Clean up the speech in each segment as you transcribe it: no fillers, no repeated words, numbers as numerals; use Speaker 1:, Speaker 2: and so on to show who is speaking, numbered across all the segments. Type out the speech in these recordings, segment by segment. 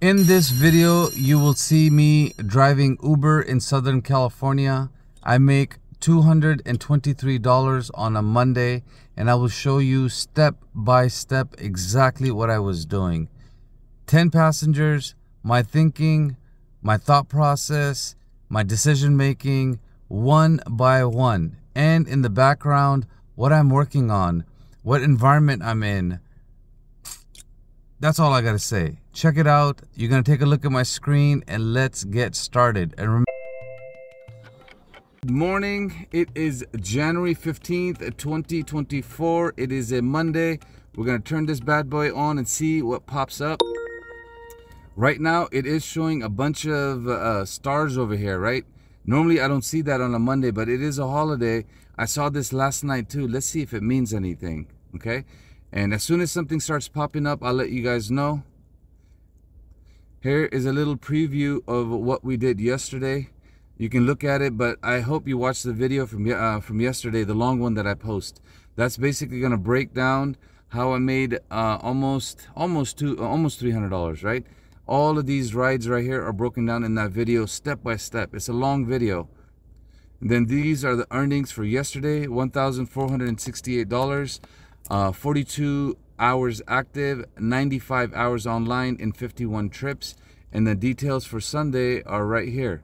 Speaker 1: In this video, you will see me driving Uber in Southern California. I make $223 on a Monday, and I will show you step by step exactly what I was doing. 10 passengers, my thinking, my thought process, my decision making, one by one. And in the background, what I'm working on, what environment I'm in. That's all I gotta say. Check it out. You're gonna take a look at my screen and let's get started. And remember, good morning. It is January 15th, 2024. It is a Monday. We're gonna turn this bad boy on and see what pops up. Right now, it is showing a bunch of stars over here, right? Normally, I don't see that on a Monday, but it is a holiday. I saw this last night too. Let's see if it means anything, okay? And as soon as something starts popping up, I'll let you guys know. Here is a little preview of what we did yesterday. You can look at it, but I hope you watched the video from yesterday, the long one that I post. That's basically going to break down how I made almost $300, right? All of these rides right here are broken down in that video step by step. It's a long video. And then these are the earnings for yesterday, $1,468. 42 hours active, 95 hours online, and 51 trips. And the details for Sunday are right here.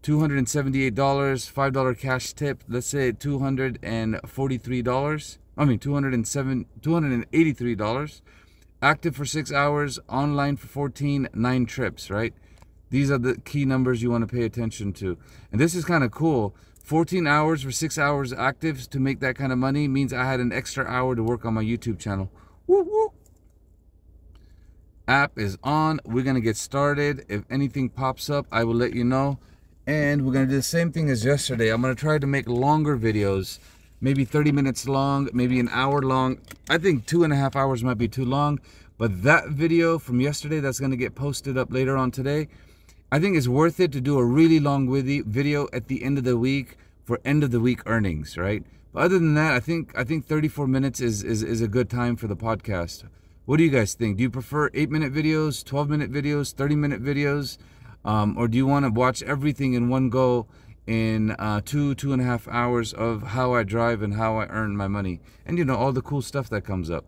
Speaker 1: $278, $5 cash tip. Let's say $243. I mean $283. Active for 6 hours, online for 14, 9 trips, right? These are the key numbers you want to pay attention to. And this is kind of cool. 14 hours for 6 hours active to make that kind of money means I had an extra hour to work on my YouTube channel. Woo woo. App is on. We're going to get started. If anything pops up, I will let you know. And we're going to do the same thing as yesterday. I'm going to try to make longer videos, maybe 30 minutes long, maybe an hour long. I think 2.5 hours might be too long. But that video from yesterday that's going to get posted up later on today, I think it's worth it to do a really long video at the end of the week for end of the week earnings, right? But other than that, I think 34 minutes is a good time for the podcast. What do you guys think? Do you prefer 8-minute videos, 12-minute videos, 30-minute videos? Or do you want to watch everything in one go in 2.5 hours of how I drive and how I earn my money? And you know, all the cool stuff that comes up.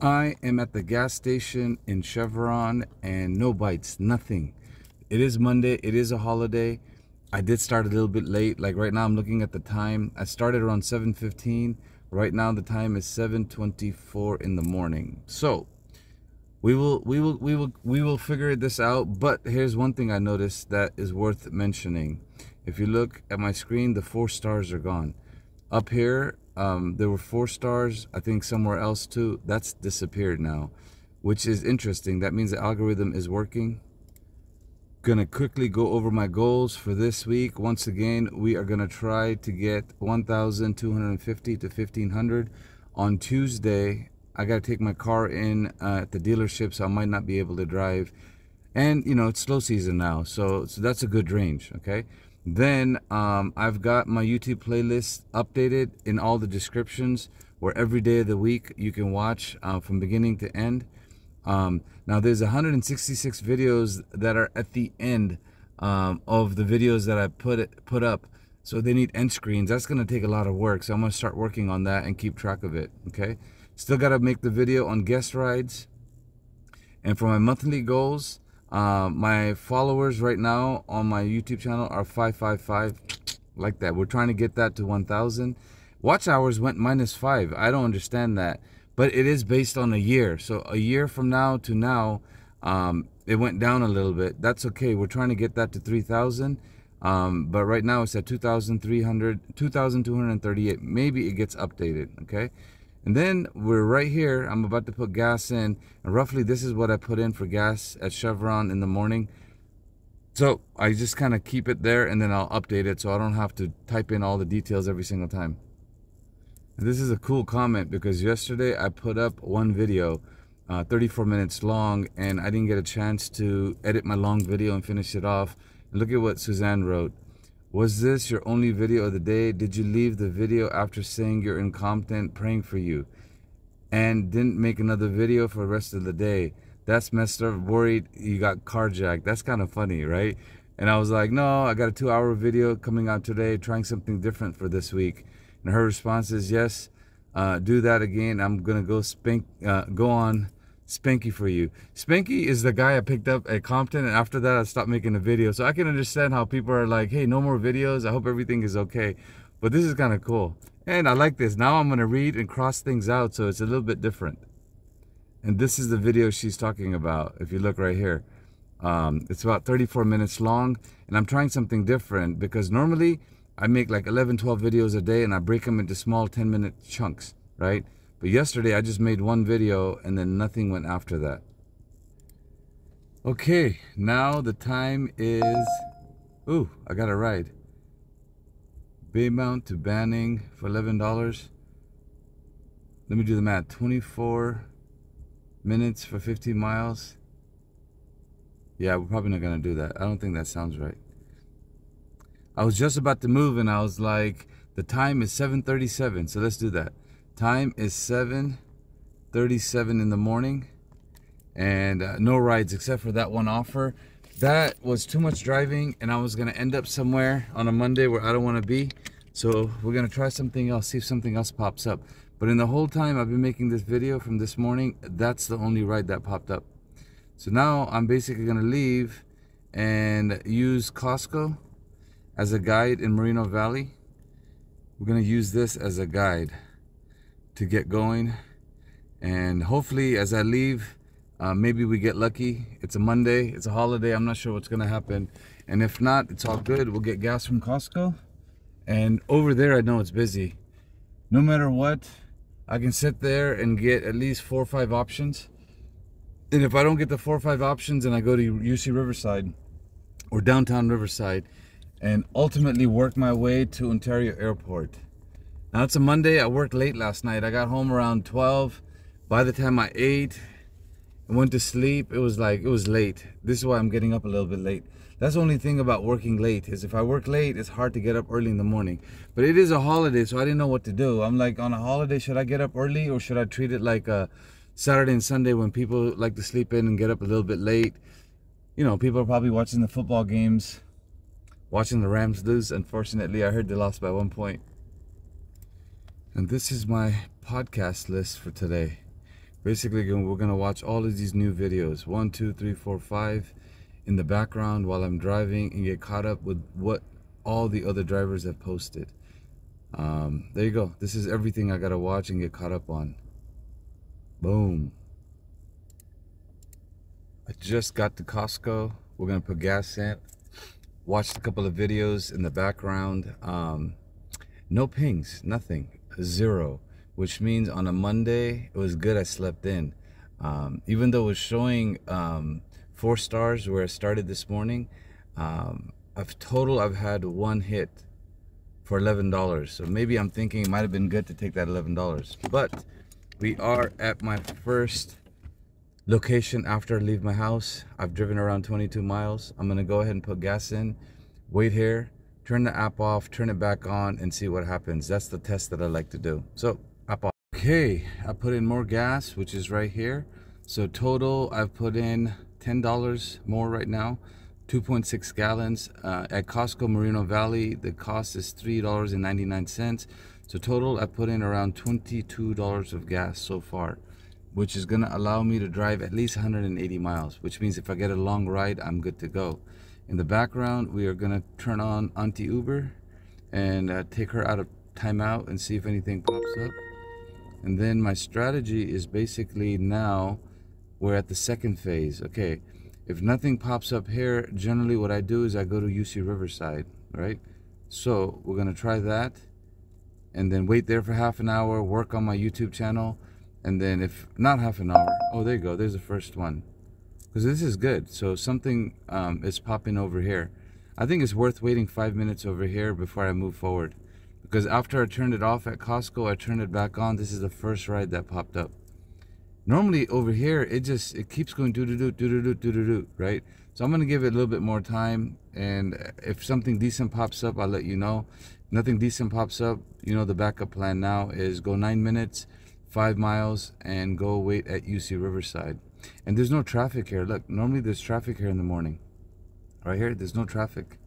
Speaker 1: I am at the gas station in Chevron and no bites, nothing. It is Monday, it is a holiday. I did start a little bit late. Like right now I'm looking at the time. I started around 7:15. Right now the time is 7:24 in the morning. So we will figure this out. But here's one thing I noticed that is worth mentioning. If you look at my screen, the 4 stars are gone. Up here, there were 4 stars. I think somewhere else too. That's disappeared now, which is interesting. That means the algorithm is working. Gonna quickly go over my goals for this week. Once again, we are gonna try to get 1,250 to 1,500 on Tuesday. I gotta take my car in at the dealership, so I might not be able to drive. And you know, it's slow season now, so that's a good range. Okay. Then I've got my YouTube playlist updated in all the descriptions, where every day of the week you can watch from beginning to end. Now there's 166 videos that are at the end of the videos that I put up, so they need end screens. That's going to take a lot of work, so I'm going to start working on that and keep track of it. Okay, still got to make the video on guest rides. And for my monthly goals, my followers right now on my YouTube channel are 555, like that. We're trying to get that to 1,000. Watch hours went -5. I don't understand that, but it is based on a year. So a year from now to now, it went down a little bit. That's okay. We're trying to get that to 3,000. But right now it's at 2,238. Maybe it gets updated. Okay. And then we're right here. I'm about to put gas in, and roughly this is what I put in for gas at Chevron in the morning. So I just kind of keep it there, and then I'll update it so I don't have to type in all the details every single time. And this is a cool comment because yesterday I put up one video, 34 minutes long, and I didn't get a chance to edit my long video and finish it off. And look at what Suzanne wrote. Was this your only video of the day? Did you leave the video after saying you're incompetent, praying for you, and didn't make another video for the rest of the day? that's messed up, worried you got carjacked. That's kind of funny, right? And I was like, no, I got a 2-hour video coming out today, trying something different for this week. And her response is, yes, do that again. I'm gonna go on Spanky for you. Spanky is the guy I picked up at Compton, and after that I stopped making a video. So I can understand how people are like, hey, no more videos, I hope everything is okay. But this is kind of cool, and I like this. Now I'm gonna read and cross things out, so it's a little bit different. And this is the video she's talking about. If you look right here, it's about 34 minutes long, and I'm trying something different because normally I make like 11-12 videos a day and I break them into small 10-minute chunks, right? But yesterday I just made one video and then nothing went after that. Okay, now the time is, ooh, I got a ride. Baymount to Banning for $11. Let me do the math. 24 minutes for 15 miles. Yeah, we're probably not gonna do that. I don't think that sounds right. I was just about to move and I was like, the time is 7:37, so let's do that. Time is 7:37 in the morning, and no rides except for that one offer. That was too much driving, and I was gonna end up somewhere on a Monday where I don't want to be. So we're gonna try something else, see if something else pops up. But in the whole time I've been making this video from this morning, that's the only ride that popped up. So now I'm basically gonna leave and use Costco as a guide in Moreno Valley. We're gonna use this as a guide to get going, and hopefully as I leave, maybe we get lucky. It's a Monday, it's a holiday, I'm not sure what's gonna happen, and if not, it's all good. We'll get gas from Costco, and over there I know it's busy. No matter what, I can sit there and get at least 4 or 5 options, and if I don't get the 4 or 5 options, and I go to UC Riverside or downtown Riverside and ultimately work my way to Ontario Airport. Now it's a Monday. I worked late last night. I got home around 12. By the time I ate and went to sleep, it was late. This is why I'm getting up a little bit late. That's the only thing about working late, is if I work late, it's hard to get up early in the morning. But it is a holiday, so I didn't know what to do. I'm like, on a holiday, should I get up early, or should I treat it like a Saturday and Sunday when people like to sleep in and get up a little bit late? You know, people are probably watching the football games, watching the Rams lose. Unfortunately, I heard they lost by 1 point. And this is my podcast list for today. Basically, we're gonna watch all of these new videos, 1, 2, 3, 4, 5, in the background while I'm driving, and get caught up with what all the other drivers have posted. There you go. This is everything I gotta watch and get caught up on. Boom. I just got to Costco. We're gonna put gas in. Watched a couple of videos in the background. No pings, nothing. 0, which means on a Monday it was good. I slept in, even though it was showing 4 stars where I started this morning. I've had 1 hit for $11, so maybe I'm thinking it might have been good to take that $11. But we are at my first location after I leave my house. I've driven around 22 miles. I'm gonna go ahead and put gas in, wait here, turn the app off, turn it back on, and see what happens. That's the test that I like to do. So, app off. Okay, I put in more gas, which is right here. So total, I've put in $10 more right now, 2.6 gallons. At Costco Moreno Valley, the cost is $3.99. So total, I put in around $22 of gas so far, which is gonna allow me to drive at least 180 miles, which means if I get a long ride, I'm good to go. In the background, we are gonna turn on Auntie Uber and take her out of timeout and see if anything pops up. And then my strategy is basically, now we're at the second phase. Okay, if nothing pops up here, generally what I do is I go to UC Riverside, right? So we're gonna try that, and then wait there for half an hour, work on my YouTube channel, and then if not half an hour, oh, there you go, there's the first one. Because this is good. So something is popping over here. I think it's worth waiting 5 minutes over here before I move forward. Because after I turned it off at Costco, I turned it back on. This is the first ride that popped up. Normally over here, it keeps going do-do-do, right? So I'm gonna give it a little bit more time, and if something decent pops up, I'll let you know. Nothing decent pops up, you know, the backup plan now is go 9 minutes, 5 miles, and go wait at UC Riverside. And there's no traffic here. Look, normally there's traffic here in the morning. Right here, there's no traffic.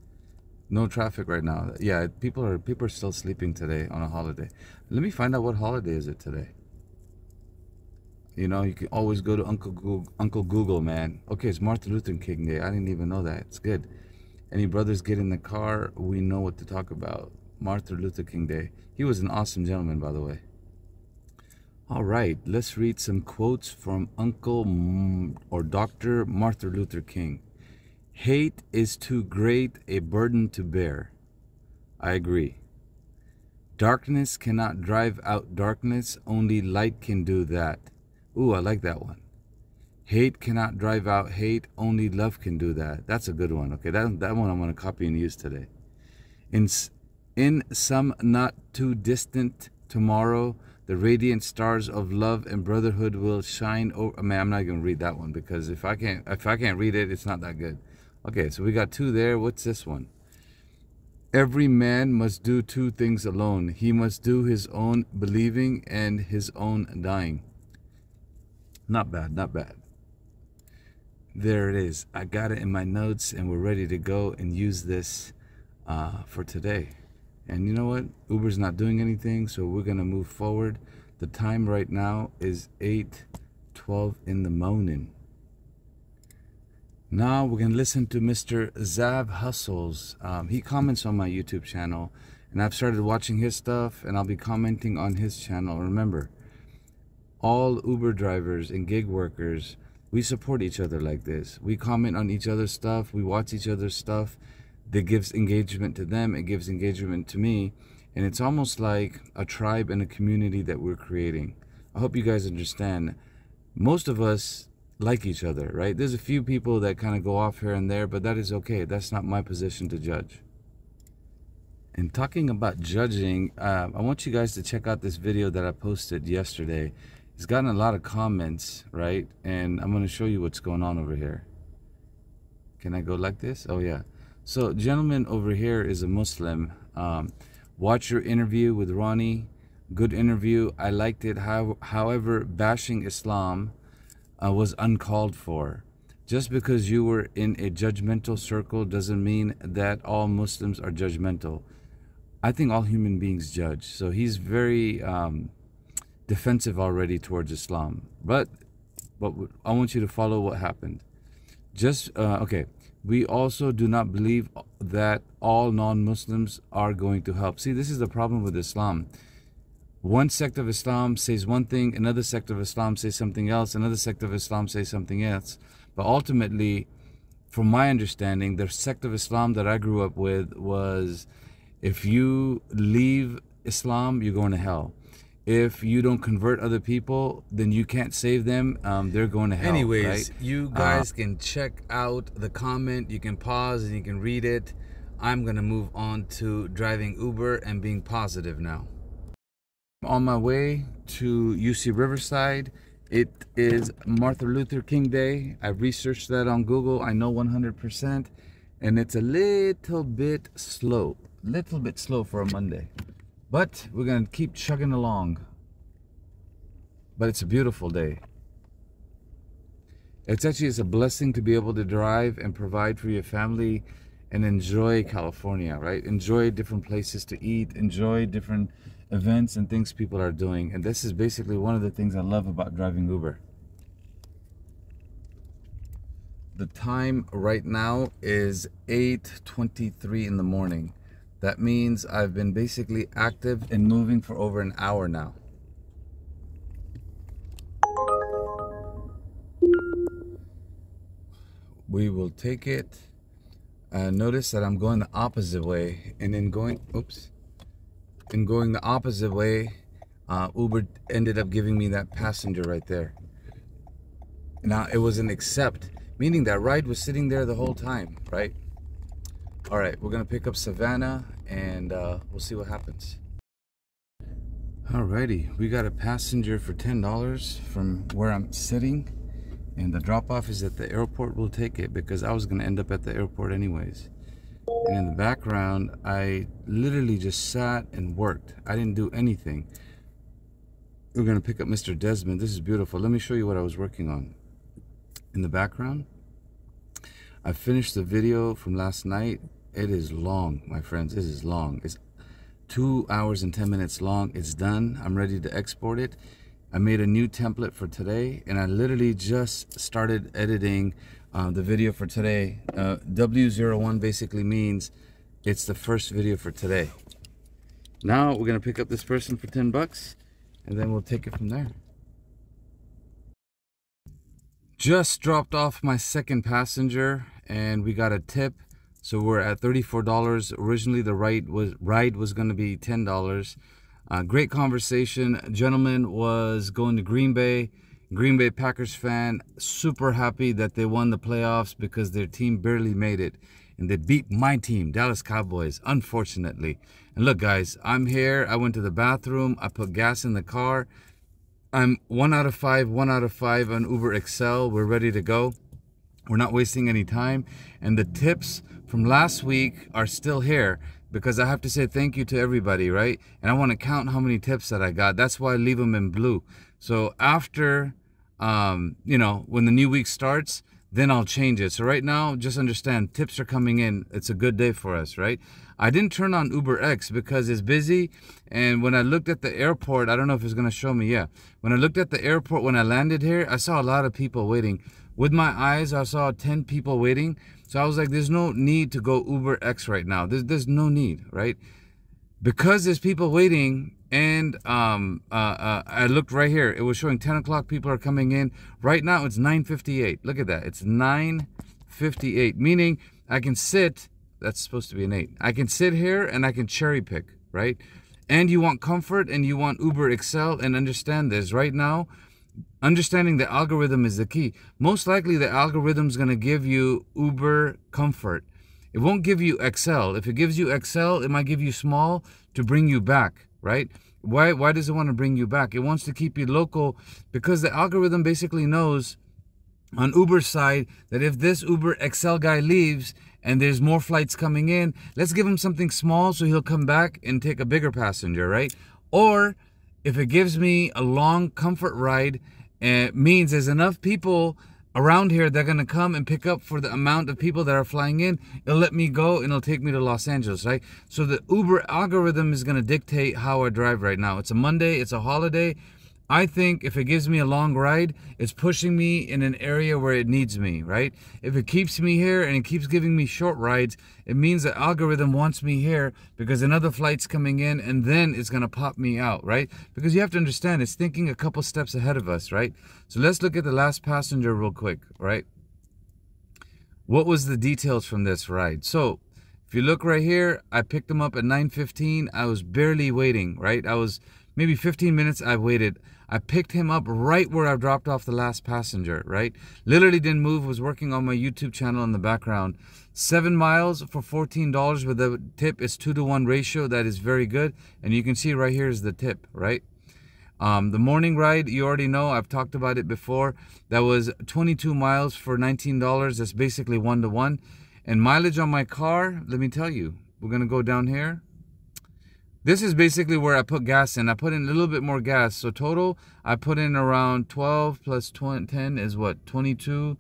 Speaker 1: No traffic right now. Yeah, people are still sleeping today on a holiday. Let me find out what holiday is it today. You know, you can always go to Uncle Google, man. Okay, it's Martin Luther King Day. I didn't even know that. It's good. Any brothers get in the car, we know what to talk about. Martin Luther King Day. He was an awesome gentleman, by the way. All right, let's read some quotes from Uncle or Dr. Martin Luther King. Hate is too great a burden to bear. I agree. Darkness cannot drive out darkness. Only light can do that. Ooh, I like that one. Hate cannot drive out hate. Only love can do that. That's a good one. Okay, that one I'm going to copy and use today. In some not too distant tomorrow, the radiant stars of love and brotherhood will shine over. Man, I'm not going to read that one because if I can't read it, it's not that good. Okay, so we got two there. What's this one? Every man must do two things alone. He must do his own believing and his own dying. Not bad, not bad. There it is. I got it in my notes and we're ready to go and use this for today. And you know what? Uber's not doing anything, so we're going to move forward. The time right now is 8:12 in the morning. Now we're going to listen to Mr. Zav Hustles. He comments on my YouTube channel, and I've started watching his stuff, and I'll be commenting on his channel. Remember, all Uber drivers and gig workers, we support each other like this. We comment on each other's stuff. We watch each other's stuff. That gives engagement to them. It gives engagement to me. And it's almost like a tribe and a community that we're creating. I hope you guys understand. Most of us like each other, right? There's a few people that kind of go off here and there, but that is okay. That's not my position to judge. And talking about judging, I want you guys to check out this video that I posted yesterday. It's gotten a lot of comments, right? And I'm going to show you what's going on over here. Can I go like this? Oh, yeah. So, gentleman over here is a Muslim. Watch your interview with Ronnie. Good interview. I liked it. However, bashing Islam was uncalled for. Just because you were in a judgmental circle doesn't mean that all Muslims are judgmental. I think all human beings judge. So he's very defensive already towards Islam. But I want you to follow what happened. Okay. We also do not believe that all non-Muslims are going to help. See, this is the problem with Islam. One sect of Islam says one thing, another sect of Islam says something else, another sect of Islam says something else. But ultimately, from my understanding, the sect of Islam that I grew up with was, if you leave Islam, you're going to hell. If you don't convert other people, then you can't save them. They're going to hell. Anyways, right? You guys can check out the comment. You can pause and you can read it. I'm going to move on to driving Uber and being positive now. On my way to UC Riverside. It is Martin Luther King Day. I researched that on Google. I know 100%. And it's a little bit slow. Little bit slow for a Monday. But we're going to keep chugging along. But it's a beautiful day. It's a blessing to be able to drive and provide for your family and enjoy California, right? Enjoy different places to eat, enjoy different events and things people are doing. And this is basically one of the things I love about driving Uber. The time right now is 8:23 in the morning. That means I've been basically active and moving for over an hour now. We will take it. Notice that I'm going the opposite way, and in going the opposite way, Uber ended up giving me that passenger right there. Now it was an accept, meaning that ride was sitting there the whole time, right? All right, we're gonna pick up Savannah and we'll see what happens. Alrighty, we got a passenger for $10 from where I'm sitting, and the drop-off is at the airport. We'll take it because I was gonna end up at the airport anyways. And in the background, I literally just sat and worked. I didn't do anything. We're gonna pick up Mr. Desmond. This is beautiful. Let me show you what I was working on. in the background. I finished the video from last night. It is long, my friends. It is long. It's 2 hours and 10 minutes long. It's done. I'm ready to export it. I made a new template for today, and I literally just started editing the video for today. W01 basically means it's the first video for today. Now we're gonna pick up this person for 10 bucks, and then we'll take it from there. Just dropped off my second passenger, and we got a tip, so we're at $34. Originally the ride was going to be $10. Great conversation. Gentleman was going to Green Bay Packers fan, super happy that they won the playoffs because their team barely made it, and they beat my team, Dallas Cowboys, unfortunately. And look guys, I'm here. I went to the bathroom, I put gas in the car. I'm 1 out of 5 on UberXL. We're ready to go. We're not wasting any time. And the tips from last week are still here, because I have to say thank you to everybody, right? And I want to count how many tips that I got. That's why I leave them in blue. So after, you know, when the new week starts, then I'll change it. So right now, just understand, tips are coming in. It's a good day for us, right? I didn't turn on UberX because it's busy. And when I looked at the airport, I don't know if it's going to show me. Yeah. When I looked at the airport, when I landed here, I saw a lot of people waiting. With my eyes, I saw 10 people waiting. So I was like, there's no need to go UberX right now. There's no need, right? Because there's people waiting. And I looked right here. It was showing 10 o'clock. People are coming in. Right now, it's 9:58. Look at that. It's 9:58. Meaning I can sit. That's supposed to be an 8. I can sit here and I can cherry pick, right? And you want comfort and you want UberXL, and understand this. Right now, understanding the algorithm is the key. Most likely the algorithm is going to give you Uber Comfort. It won't give you XL. If it gives you XL, it might give you small to bring you back, right? Why does it want to bring you back? It wants to keep you local, because the algorithm basically knows on Uber's side that if this Uber XL guy leaves and there's more flights coming in, let's give him something small so he'll come back and take a bigger passenger, right? Or if it gives me a long comfort ride, it means there's enough people around here that are going to come and pick up for the amount of people that are flying in, it'll let me go and it'll take me to Los Angeles, right? So the Uber algorithm is going to dictate how I drive right now. It's a Monday, it's a holiday. I think if it gives me a long ride, it's pushing me in an area where it needs me, right? If it keeps me here and it keeps giving me short rides, it means the algorithm wants me here because another flight's coming in, and then it's going to pop me out, right? Because you have to understand, it's thinking a couple steps ahead of us, right? So let's look at the last passenger real quick, right? What was the details from this ride? So if you look right here, I picked him up at 9:15. I was barely waiting, right? I was maybe 15 minutes I waited. I picked him up right where I dropped off the last passenger, right? Literally didn't move, was working on my YouTube channel in the background. 7 miles for $14 with the tip is 2-to-1 ratio. That is very good. And you can see right here is the tip, right? The morning ride, you already know, I've talked about it before. That was 22 miles for $19. That's basically 1-to-1. And mileage on my car, let me tell you, we're going to go down here. This is basically where I put gas in. I put in a little bit more gas. So total, I put in around 12 plus 10 is what? 22,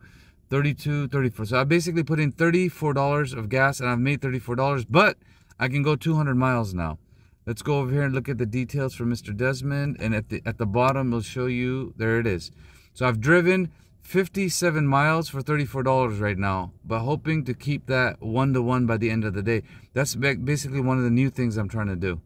Speaker 1: 32, 34. So I basically put in $34 of gas, and I've made $34, but I can go 200 miles now. Let's go over here and look at the details for Mr. Desmond. And at the bottom, it'll show you, there it is. So I've driven 57 miles for $34 right now, but hoping to keep that 1-to-1 by the end of the day. That's basically one of the new things I'm trying to do.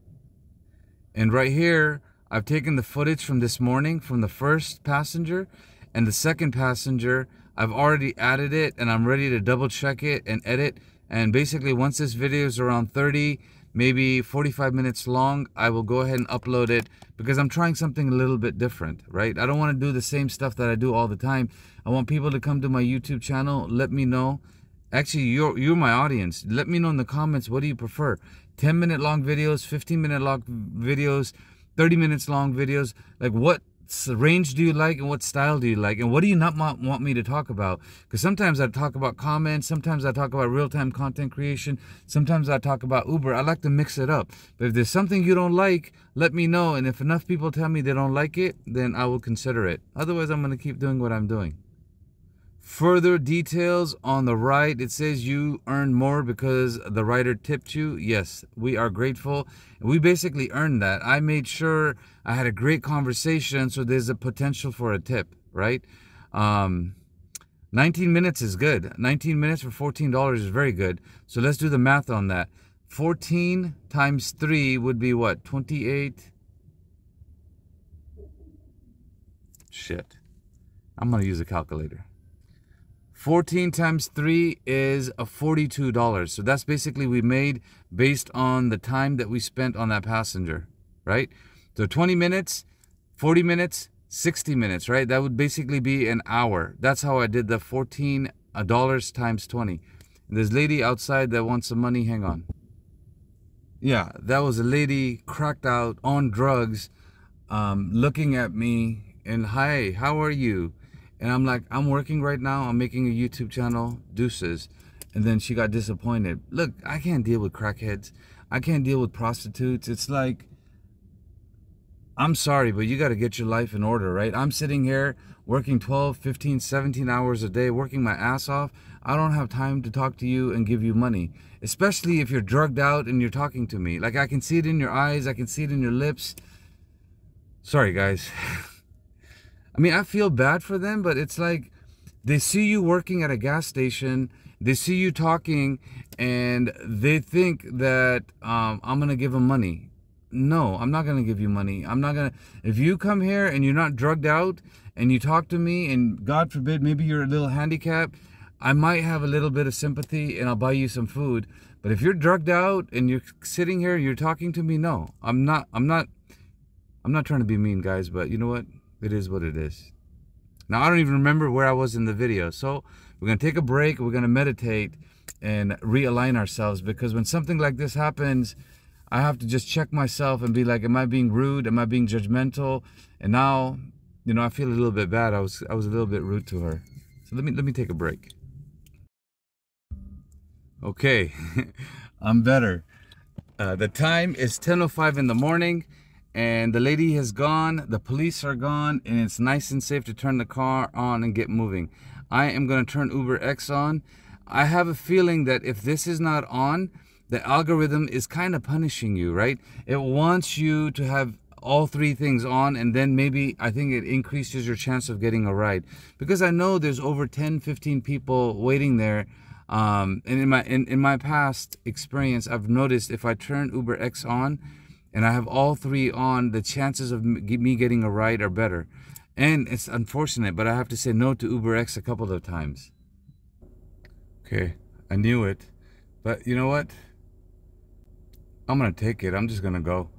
Speaker 1: And right here, I've taken the footage from this morning from the first passenger and the second passenger. I've already added it, and I'm ready to double check it and edit. And basically, once this video is around 30, maybe 45 minutes long, I will go ahead and upload it, because I'm trying something a little bit different, right? I don't want to do the same stuff that I do all the time. I want people to come to my YouTube channel. Let me know. Actually, you're my audience. Let me know in the comments, what do you prefer? 10-minute long videos, 15-minute long videos, 30 minutes long videos? Like, what range do you like, and what style do you like, and what do you not want me to talk about? Because sometimes I talk about comments, sometimes I talk about real-time content creation, sometimes I talk about Uber. I like to mix it up. But if there's something you don't like, let me know, and if enough people tell me they don't like it, then I will consider it. Otherwise, I'm going to keep doing what I'm doing. Further details on the ride. It says you earned more because the rider tipped you. Yes, we are grateful. We basically earned that. I made sure I had a great conversation, so there's a potential for a tip, right? 19 minutes is good. 19 minutes for $14 is very good. So let's do the math on that. 14 times 3 would be what? 28? Shit. I'm going to use a calculator. 14 times 3 is a $42. So that's basically we made based on the time that we spent on that passenger, right? So 20 minutes, 40 minutes, 60 minutes, right? That would basically be an hour. That's how I did the $14 times 20. And this lady outside that wants some money, hang on. Yeah, that was a lady cracked out on drugs, looking at me and, hi, how are you? And I'm like, I'm working right now. I'm making a YouTube channel, deuces. And then she got disappointed. Look, I can't deal with crackheads. I can't deal with prostitutes. It's like, I'm sorry, but you got to get your life in order, right? I'm sitting here working 12, 15, 17 hours a day, working my ass off. I don't have time to talk to you and give you money, especially if you're drugged out and you're talking to me. Like, I can see it in your eyes. I can see it in your lips. Sorry, guys. I mean, I feel bad for them, but it's like they see you working at a gas station. They see you talking and they think that I'm going to give them money. No, I'm not going to give you money. I'm not going to. If you come here and you're not drugged out and you talk to me and God forbid, maybe you're a little handicapped, I might have a little bit of sympathy and I'll buy you some food. But if you're drugged out and you're sitting here and you're talking to me, no, I'm not trying to be mean, guys, but you know what? It is what it is. Now, I don't even remember where I was in the video. So we're going to take a break. We're going to meditate and realign ourselves, because when something like this happens, I have to just check myself and be like, am I being rude? Am I being judgmental? And now, you know, I feel a little bit bad. I was a little bit rude to her. So let me take a break. Okay, I'm better. The time is 10:05 in the morning and the lady has gone. The police are gone and it's nice and safe to turn the car on and get moving. I am going to turn UberX on. I have a feeling that if this is not on, the algorithm is kind of punishing you, right? It wants you to have all three things on, and then maybe I think it increases your chance of getting a ride. Because I know there's over 10, 15 people waiting there. And in my past experience, I've noticed if I turn UberX on and I have all three on, the chances of me getting a ride are better. And it's unfortunate, but I have to say no to UberX a couple of times. Okay, I knew it. But you know what? I'm going to take it. I'm just going to go.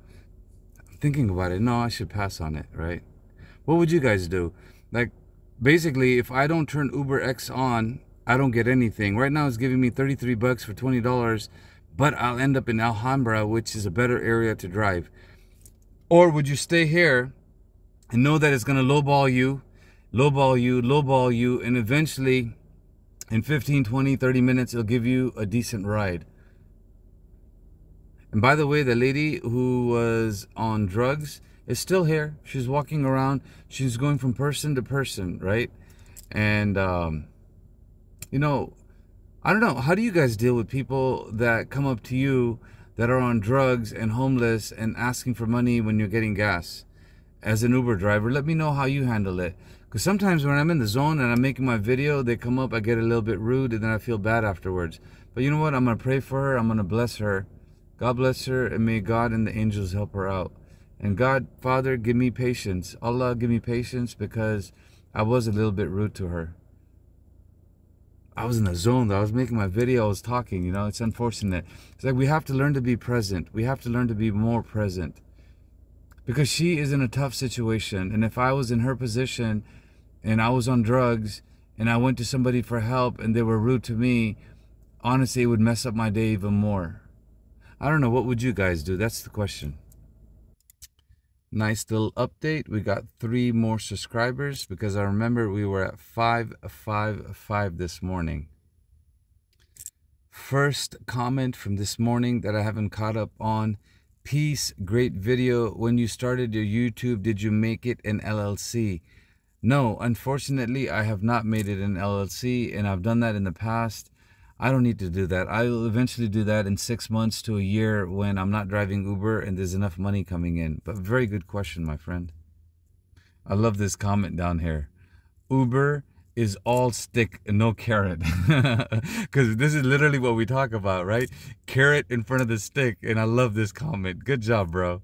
Speaker 1: I'm thinking about it. No, I should pass on it, right? What would you guys do? Like, basically, if I don't turn UberX on, I don't get anything. Right now, it's giving me 33 bucks for $20, but I'll end up in Alhambra, which is a better area to drive. Or would you stay here and know that it's going to lowball you, and eventually, in 15, 20, 30 minutes, it'll give you a decent ride? And by the way, the lady who was on drugs is still here. She's walking around. She's going from person to person, right? And, you know, I don't know. How do you guys deal with people that come up to you that are on drugs and homeless and asking for money when you're getting gas? As an Uber driver, let me know how you handle it. Because sometimes when I'm in the zone and I'm making my video, they come up, I get a little bit rude, and then I feel bad afterwards. But you know what? I'm going to pray for her. I'm going to bless her. God bless her, and may God and the angels help her out. And God, Father, give me patience. Allah, give me patience, because I was a little bit rude to her. I was in the zone, though. I was making my video, I was talking, you know. It's unfortunate. It's like we have to learn to be present. We have to learn to be more present. Because she is in a tough situation. And if I was in her position and I was on drugs and I went to somebody for help and they were rude to me, honestly, it would mess up my day even more. I don't know. What would you guys do? That's the question. Nice little update. We got 3 more subscribers, because I remember we were at 555 this morning. First comment from this morning that I haven't caught up on. Peace. Great video. When you started your YouTube, did you make it an LLC? No, unfortunately, I have not made it an LLC, and I've done that in the past. I don't need to do that. I will eventually do that in 6 months to a year when I'm not driving Uber and there's enough money coming in. But very good question, my friend. I love this comment down here. Uber is all stick and no carrot. Because this is literally what we talk about, right? Carrot in front of the stick. And I love this comment. Good job, bro.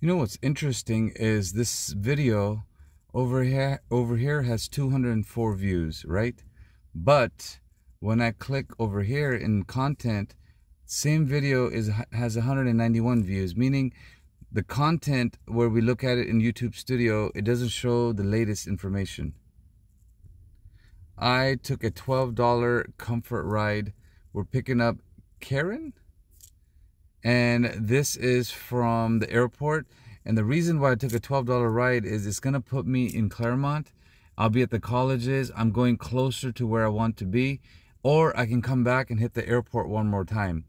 Speaker 1: You know what's interesting is this video over here has 204 views, right? But when I click over here in content, same video has 191 views, meaning the content where we look at it in YouTube Studio, it doesn't show the latest information. I took a $12 comfort ride. We're picking up Karen, and this is from the airport. And the reason why I took a $12 ride is it's gonna put me in Claremont. I'll be at the colleges. I'm going closer to where I want to be, or I can come back and hit the airport one more time.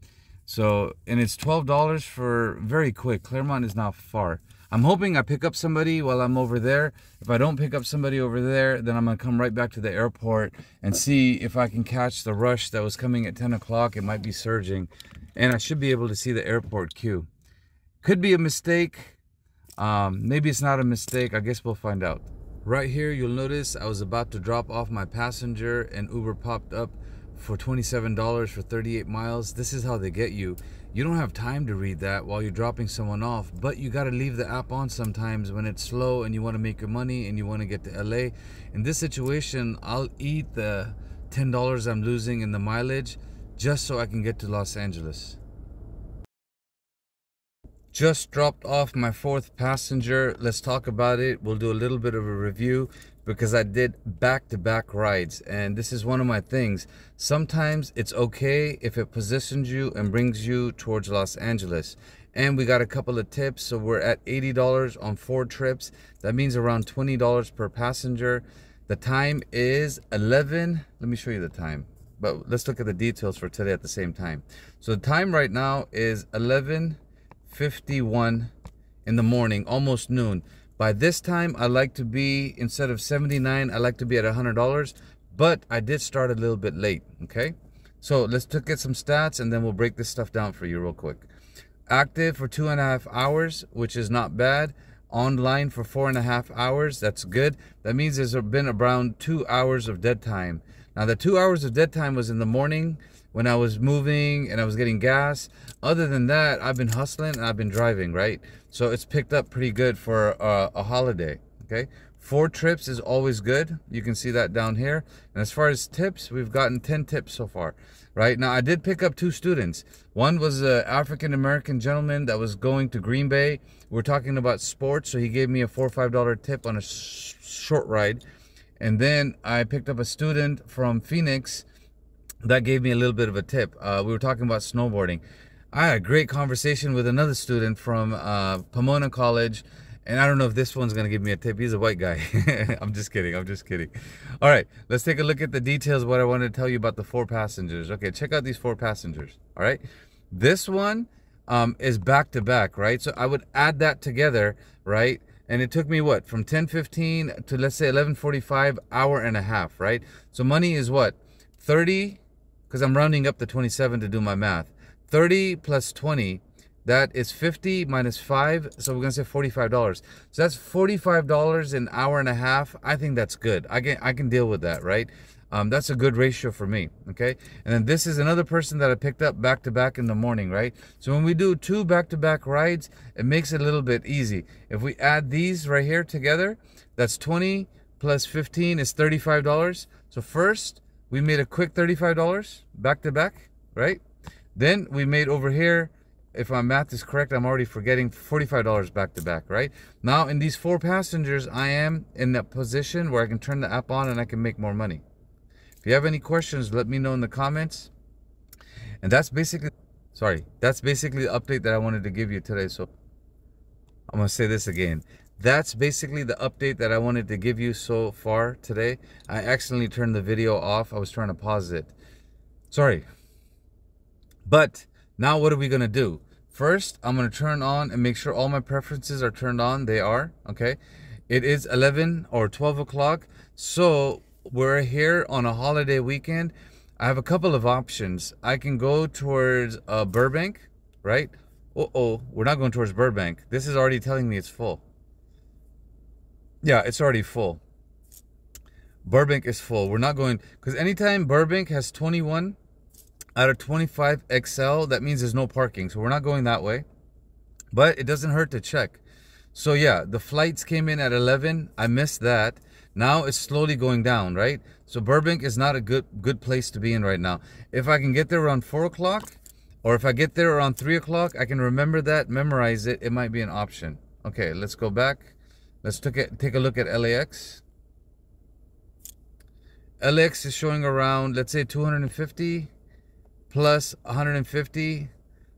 Speaker 1: So, and it's $12 for very quick. Claremont is not far. I'm hoping I pick up somebody while I'm over there. If I don't pick up somebody over there, then I'm gonna come right back to the airport and see if I can catch the rush that was coming at 10 o'clock. It might be surging, and I should be able to see the airport queue. Could be a mistake. Maybe it's not a mistake. I guess we'll find out. Right here, you'll notice I was about to drop off my passenger and Uber popped up for $27 for 38 miles. This is how they get you. You don't have time to read that while you're dropping someone off, but you got to leave the app on sometimes when it's slow and you want to make your money and you want to get to LA. In this situation, I'll eat the $10 I'm losing in the mileage just so I can get to Los Angeles. Just dropped off my 4th passenger. Let's talk about it. We'll do a little bit of a review because I did back-to-back rides, and this is one of my things. Sometimes it's okay if it positions you and brings you towards Los Angeles. And we got a couple of tips, so we're at $80 on 4 trips. That means around $20 per passenger. The time is 11. Let me show you the time, but let's look at the details for today at the same time. So the time right now is 11:51 in the morning, almost noon. By this time, I like to be, instead of 79, I like to be at $100, but I did start a little bit late, okay? So let's get some stats and then we'll break this stuff down for you real quick. Active for 2.5 hours, which is not bad. Online for 4.5 hours, that's good. That means there's been around 2 hours of dead time. Now the 2 hours of dead time was in the morning when I was moving and I was getting gas. Other than that, I've been hustling and I've been driving, right? So it's picked up pretty good for a holiday, okay? 4 trips is always good. You can see that down here. And as far as tips, we've gotten 10 tips so far, right? Now, I did pick up 2 students. One was an African-American gentleman that was going to Green Bay. We're talking about sports, so he gave me a $4 or $5 tip on a short ride. And then I picked up a student from Phoenix that gave me a little bit of a tip. We were talking about snowboarding. I had a great conversation with another student from Pomona College, and I don't know if this one's gonna give me a tip. He's a white guy. I'm just kidding. I'm just kidding. All right, let's take a look at the details of what I wanted to tell you about the 4 passengers. Okay, check out these 4 passengers. All right, this one is back to back, right? So I would add that together, right? And it took me what, from 10:15 to let's say 11:45, hour and a half, right? So money is what, 30, because I'm rounding up to 27 to do my math. 30 plus 20, that is 50 minus 5, so we're gonna say $45. So that's $45 an hour and a half. I think that's good. I can deal with that, right? That's a good ratio for me, okay? And then this is another person that I picked up back to back in the morning, right? So when we do 2 back-to-back rides, it makes it a little bit easy. If we add these right here together, that's 20 plus 15 is $35. So first, we made a quick $35 back to back, right? Then we made over here, if my math is correct, I'm already forgetting, $45 back to back, right? Now in these 4 passengers, I am in a position where I can turn the app on and I can make more money. If you have any questions, let me know in the comments. And that's basically, that's basically the update that I wanted to give you today. So I'm gonna say this again. That's basically the update that I wanted to give you so far today. I accidentally turned the video off. I was trying to pause it. Sorry. But now what are we gonna do? First, I'm gonna turn on and make sure all my preferences are turned on. They are, okay? It is 11 or 12 o'clock. So we're here on a holiday weekend. I have a couple of options. I can go towards Burbank, right? Uh-oh, we're not going towards Burbank. This is already telling me it's full. Yeah, it's already full. Burbank is full. We're not going, because anytime Burbank has 21 out of 25 XL, that means there's no parking. So we're not going that way. But it doesn't hurt to check. So yeah, the flights came in at 11. I missed that. Now it's slowly going down, right? So Burbank is not a good place to be in right now. If I can get there around 4 o'clock, or if I get there around 3 o'clock, I can remember that, memorize it. It might be an option. Okay, let's go back. Let's take a look at LAX. LAX is showing around, let's say 250 plus 150.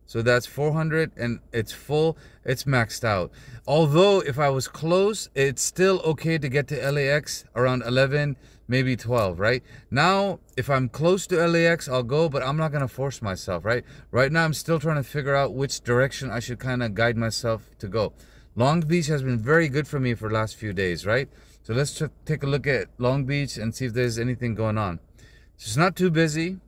Speaker 1: So that's 400, and it's full. It's maxed out. Although if I was close, it's still okay to get to LAX around 11, maybe 12, right? Now, if I'm close to LAX, I'll go, but I'm not going to force myself, right? Right now, I'm still trying to figure out which direction I should kind of guide myself to go. Long Beach has been very good for me for the last few days, right? So let's take a look at Long Beach and see if there's anything going on. So it's not too busy.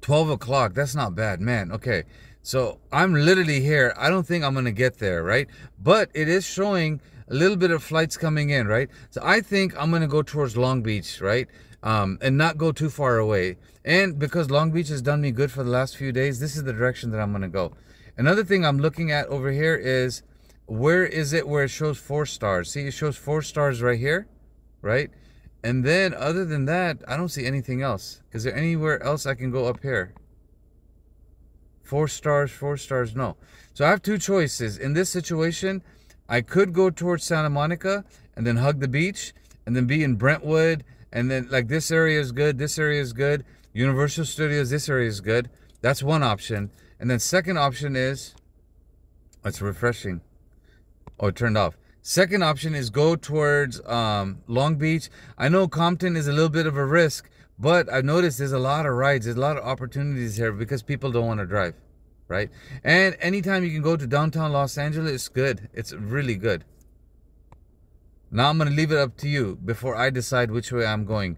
Speaker 1: 12 o'clock, that's not bad, man. Okay, so I'm literally here. I don't think I'm gonna get there, right? But it is showing a little bit of flights coming in, right? So I think I'm gonna go towards Long Beach, right? And not go too far away. And because Long Beach has done me good for the last few days, this is the direction that I'm gonna go. Another thing I'm looking at over here is, where is it where it shows 4 stars? See, it shows 4 stars right here, right? And then other than that, I don't see anything else. Is there anywhere else I can go up here? 4 stars, no. So I have 2 choices. In this situation, I could go towards Santa Monica and then hug the beach and then be in Brentwood. And then like this area is good, this area is good. Universal Studios, this area is good. That's one option. And then second option is, it's refreshing. Oh, it turned off. Second option is go towards Long Beach. I know Compton is a little bit of a risk, but I've noticed there's a lot of rides. There's a lot of opportunities here because people don't want to drive, right? And anytime you can go to downtown Los Angeles, it's good. It's really good. Now I'm going to leave it up to you before I decide which way I'm going.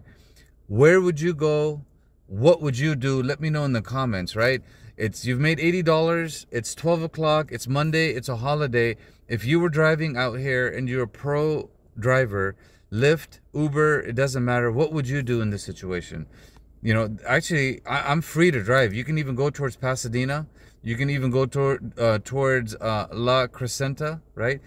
Speaker 1: Where would you go? What would you do? Let me know in the comments, right? You've made $80. It's 12 o'clock. It's Monday. It's a holiday. If you were driving out here and you're a pro driver, Lyft, Uber, it doesn't matter. What would you do in this situation? You know, actually, I'm free to drive. You can even go towards Pasadena. You can even go towards La Crescenta, right?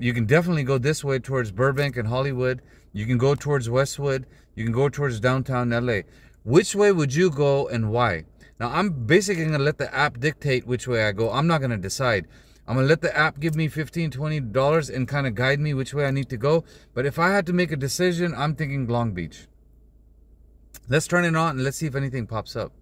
Speaker 1: You can definitely go this way towards Burbank and Hollywood. You can go towards Westwood. You can go towards downtown LA. Which way would you go and why? Now, I'm basically going to let the app dictate which way I go. I'm not going to decide. I'm going to let the app give me $15, $20 and kind of guide me which way I need to go. But if I had to make a decision, I'm thinking Long Beach. Let's turn it on and let's see if anything pops up.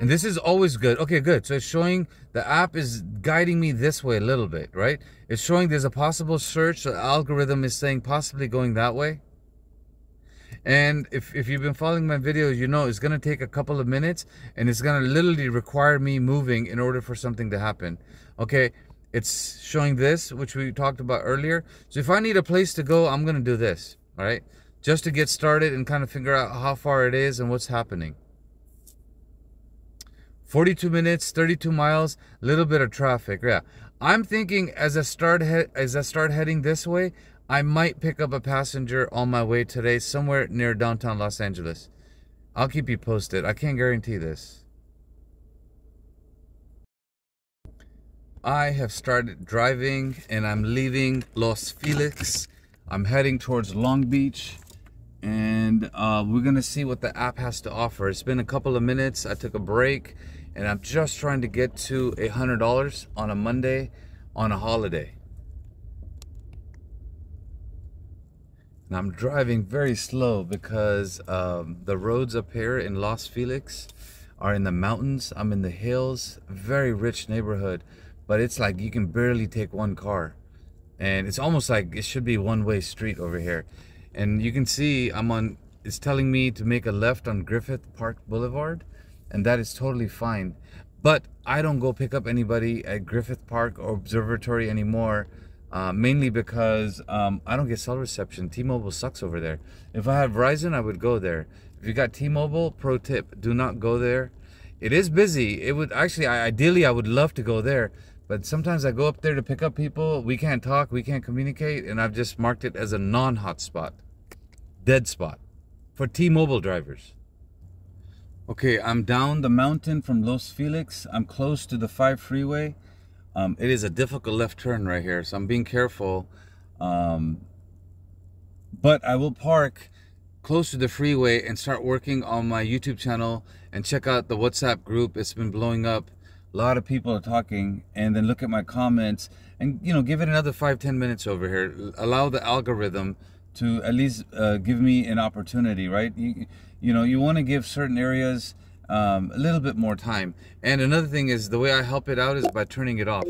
Speaker 1: And this is always good. Okay, good. So it's showing, the app is guiding me this way a little bit, right? It's showing there's a possible search. The algorithm is saying possibly going that way. And if you've been following my videos, you know it's going to take a couple of minutes and it's going to literally require me moving in order for something to happen. Okay, it's showing this, which we talked about earlier. So if I need a place to go, I'm going to do this, all right? Just to get started and kind of figure out how far it is and what's happening. 42 minutes, 32 miles, a little bit of traffic. Yeah, I'm thinking as I start heading this way, I might pick up a passenger on my way today somewhere near downtown Los Angeles. I'll keep you posted. I can't guarantee this. I have started driving and I'm leaving Los Felix. I'm heading towards Long Beach and we're gonna see what the app has to offer. It's been a couple of minutes. I took a break and I'm just trying to get to $100 on a Monday on a holiday. Now I'm driving very slow because the roads up here in Los Felix are in the mountains. I'm in the hills, very rich neighborhood, but it's like you can barely take one car. And it's almost like it should be one-way street over here. And you can see it's telling me to make a left on Griffith Park Boulevard, and that is totally fine. But I don't go pick up anybody at Griffith Park or Observatory anymore. mainly because I don't get cell reception. T-Mobile sucks over there. If I had Verizon, I would go there. If you got T-Mobile, pro tip, do not go there. It is busy. It would actually, ideally, I would love to go there, but sometimes I go up there to pick up people. We can't talk, we can't communicate, and I've just marked it as a non-hotspot, dead spot for T-Mobile drivers. Okay, I'm down the mountain from Los Felix. I'm close to the 5 freeway. It is a difficult left turn right here, so I'm being careful. But I will park close to the freeway and start working on my YouTube channel and check out the WhatsApp group. It's been blowing up. A lot of people are talking, and then look at my comments and, you know, give it another 5-10 minutes over here. Allow the algorithm to at least give me an opportunity, right? You know, you want to give certain areas a little bit more time. And another thing is, the way I help it out is by turning it off.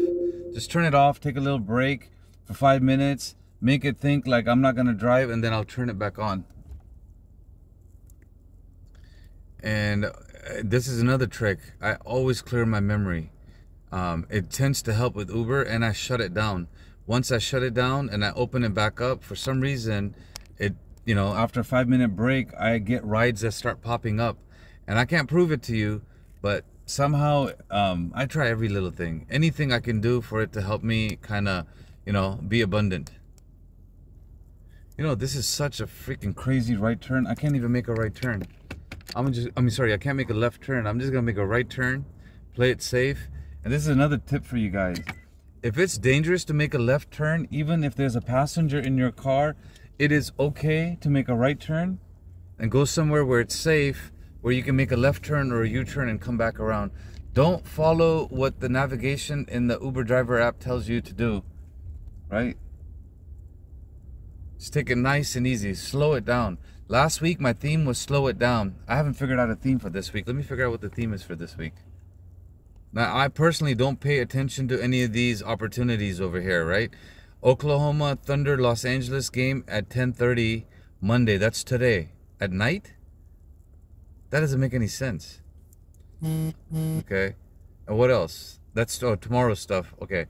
Speaker 1: Just turn it off, take a little break for 5 minutes, make it think like I'm not going to drive, and then I'll turn it back on. And this is another trick. I always clear my memory. It tends to help with Uber, and I shut it down. Once I shut it down and I open it back up, for some reason, it, you know, after a 5-minute break, I get rides that start popping up. And I can't prove it to you, but somehow I try every little thing. Anything I can do for it to help me kind of, you know, be abundant. You know, this is such a freaking crazy right turn. I can't even make a right turn. I can't make a left turn. I'm just gonna make a right turn, play it safe. And this is another tip for you guys. If it's dangerous to make a left turn, even if there's a passenger in your car, it is okay to make a right turn and go somewhere where it's safe, where you can make a left turn or a U-turn and come back around. Don't follow what the navigation in the Uber driver app tells you to do, right? Just take it nice and easy, slow it down. Last week, my theme was slow it down. I haven't figured out a theme for this week. Let me figure out what the theme is for this week. Now, I personally don't pay attention to any of these opportunities over here, right? Oklahoma Thunder Los Angeles game at 10:30 Monday. That's today. At night? That doesn't make any sense. Okay. And what else? That's tomorrow's stuff. Okay.